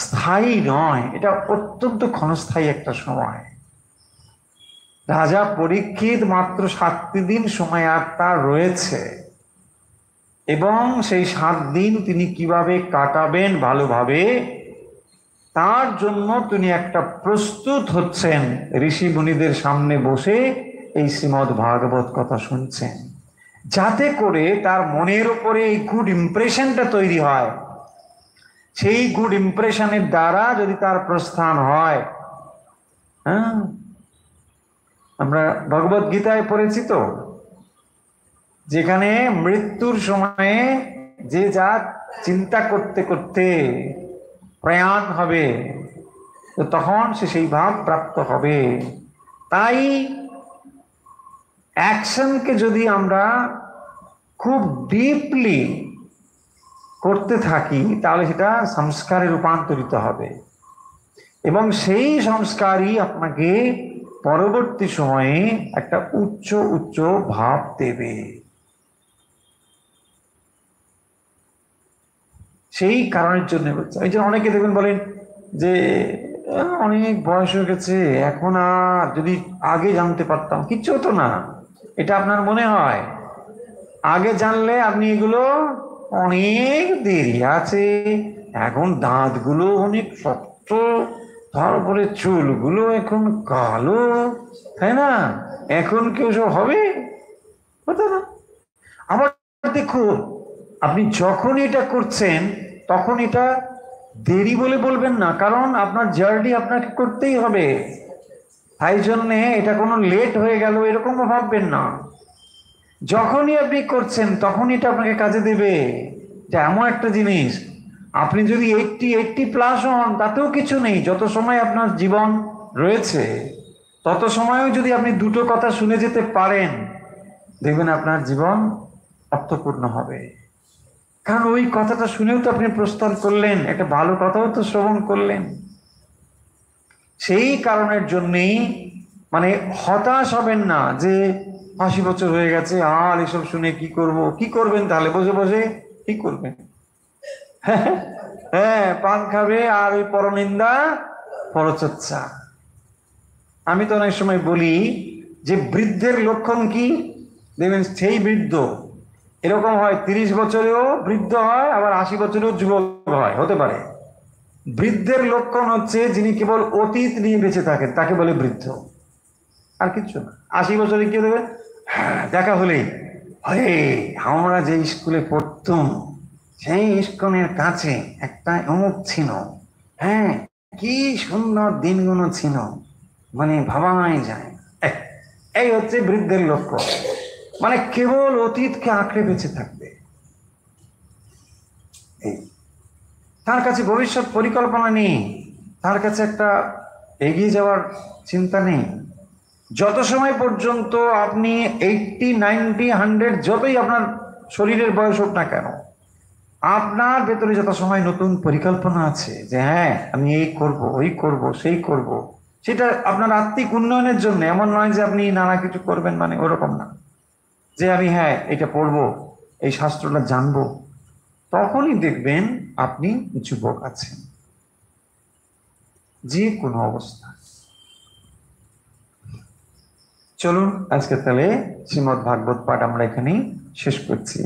স্থায়ী নয়, এটা অত্যন্ত ক্ষণস্থায়ী একটা সময়। রাজা পরীক্ষিত মাত্র 7টি দিন সময় আর তার রয়েছে, এবং সেই 7 দিন তিনি কিভাবে কাটাবেন ভালোভাবে, তার জন্য তিনি একটা প্রস্তুত হচ্ছেন। ঋষি মুনিদের সামনে বসে এই শ্রীমদ্ ভাগবত কথা শুনছেন, যাতে করে তার মনের উপরে এই গুড ইমপ্রেশনটা তৈরি হয়। সেই গুড ইমপ্রেশনের দ্বারা যদি তার প্রস্থান হয়, হ্যাঁ, আমরা ভগবত গীতায় পড়েছি তো, যেখানে মৃত্যুর সময়ে যে যা চিন্তা করতে করতে প্রয়াণ হবে, তো তখন সে সেই ভাব প্রাপ্ত হবে। তাই অ্যাকশনকে যদি আমরা খুব ডিপলি করতে থাকি, তাহলে সেটা সংস্কারে রূপান্তরিত হবে, এবং সেই সংস্কারই আপনাকে পরবর্তী সময়ে একটা উচ্চ উচ্চ ভাব দেবে। সেই কারণের জন্য বলছে। এই জন্য অনেকে দেখবেন বলেন যে অনেক বয়স হয়ে গেছে, এখন আর যদি আগে জানতে পারতাম, কিচ্ছু হতো না। এটা আপনার মনে হয়। আগে জানলে আপনি এগুলো, অনেক দেরি আছে। এখন দাঁতগুলো অনেক শক্ত, তারপরে চুলগুলো এখন কালো, তাই না? এখন কেউ সব হবে? হতো না। আবার দেখুন, আপনি যখন এটা করছেন, তখন এটা দেরি বলে বলবেন না, কারণ আপনার জার্নি আপনাকে করতেই হবে। তাই জন্যে এটা কোনো লেট হয়ে গেল এরকম ভাববেন না। যখনই আপনি করছেন তখনই এটা আপনাকে কাজে দেবে। এটা এমন একটা জিনিস, আপনি যদি 80+ হন, তাতেও কিছু নেই। যত সময় আপনার জীবন রয়েছে, তত সময়ও যদি আপনি দুটো কথা শুনে যেতে পারেন, দেখবেন আপনার জীবন অর্থপূর্ণ হবে। কারণ ওই কথাটা শুনেও তো আপনি প্রস্থান করলেন, একটা ভালো কথাও তো শ্রবণ করলেন। সেই কারণের জন্যেই মানে হতাশ হবেন না যে 80 বছর হয়ে গেছে, আর এসব শুনে কি করব। কি করবেন তাহলে? বসে বসে কি করবেন? হ্যাঁ, পান খাবে আর ওই পরনিন্দা পরচর্চা। আমি তো অনেক সময় বলি যে বৃদ্ধের লক্ষণ কি দেখবেন, সেই বৃদ্ধ এরকম হয়, 30 বছরেও বৃদ্ধ হয়, আবার 80 বছরেও যুবক হয়, হতে পারে। বৃদ্ধের লক্ষণ হচ্ছে যিনি কেবল অতীত নিয়ে বেঁচে থাকেন, তাকে বলে বৃদ্ধ, আর কিচ্ছু না। 80 বছরে কি দেবে? দেখা হলেই, আরে আমরা যে স্কুলে পড়তুম, সেই স্কুলের কাছে একটা অমুক ছিল, হ্যাঁ, কি সুন্দর দিনগুলো ছিল, মানে ভাবাই যায়। এই হচ্ছে বৃদ্ধের লক্ষ্য, মানে কেবল অতীতকে আঁকড়ে বেঁচে থাকবে। এই তার কাছে ভবিষ্যৎ পরিকল্পনা নেই, তার কাছে একটা এগিয়ে যাওয়ার চিন্তা নেই। যত সময় পর্যন্ত আপনি 80, 90, 100 যতই আপনার শরীরের বয়স হোক না কেন, আপনার ভেতরে যত সময় নতুন পরিকল্পনা আছে যে হ্যাঁ আমি এই করব, ওই করব, সেই করব, সেটা আপনার আত্মিক উন্নয়নের জন্য, এমন নয় যে আপনি নানা কিছু করবেন, মানে ওরকম না যে আমি হ্যাঁ এটা পড়বো, এই শাস্ত্রটা জানবো, তখনই দেখবেন আপনি যুবক আছেন যে কোনো অবস্থা। চলুন আজকে তাহলে শ্রীমদ্ ভাগবত পাঠ আমরা এখানেই শেষ করছি।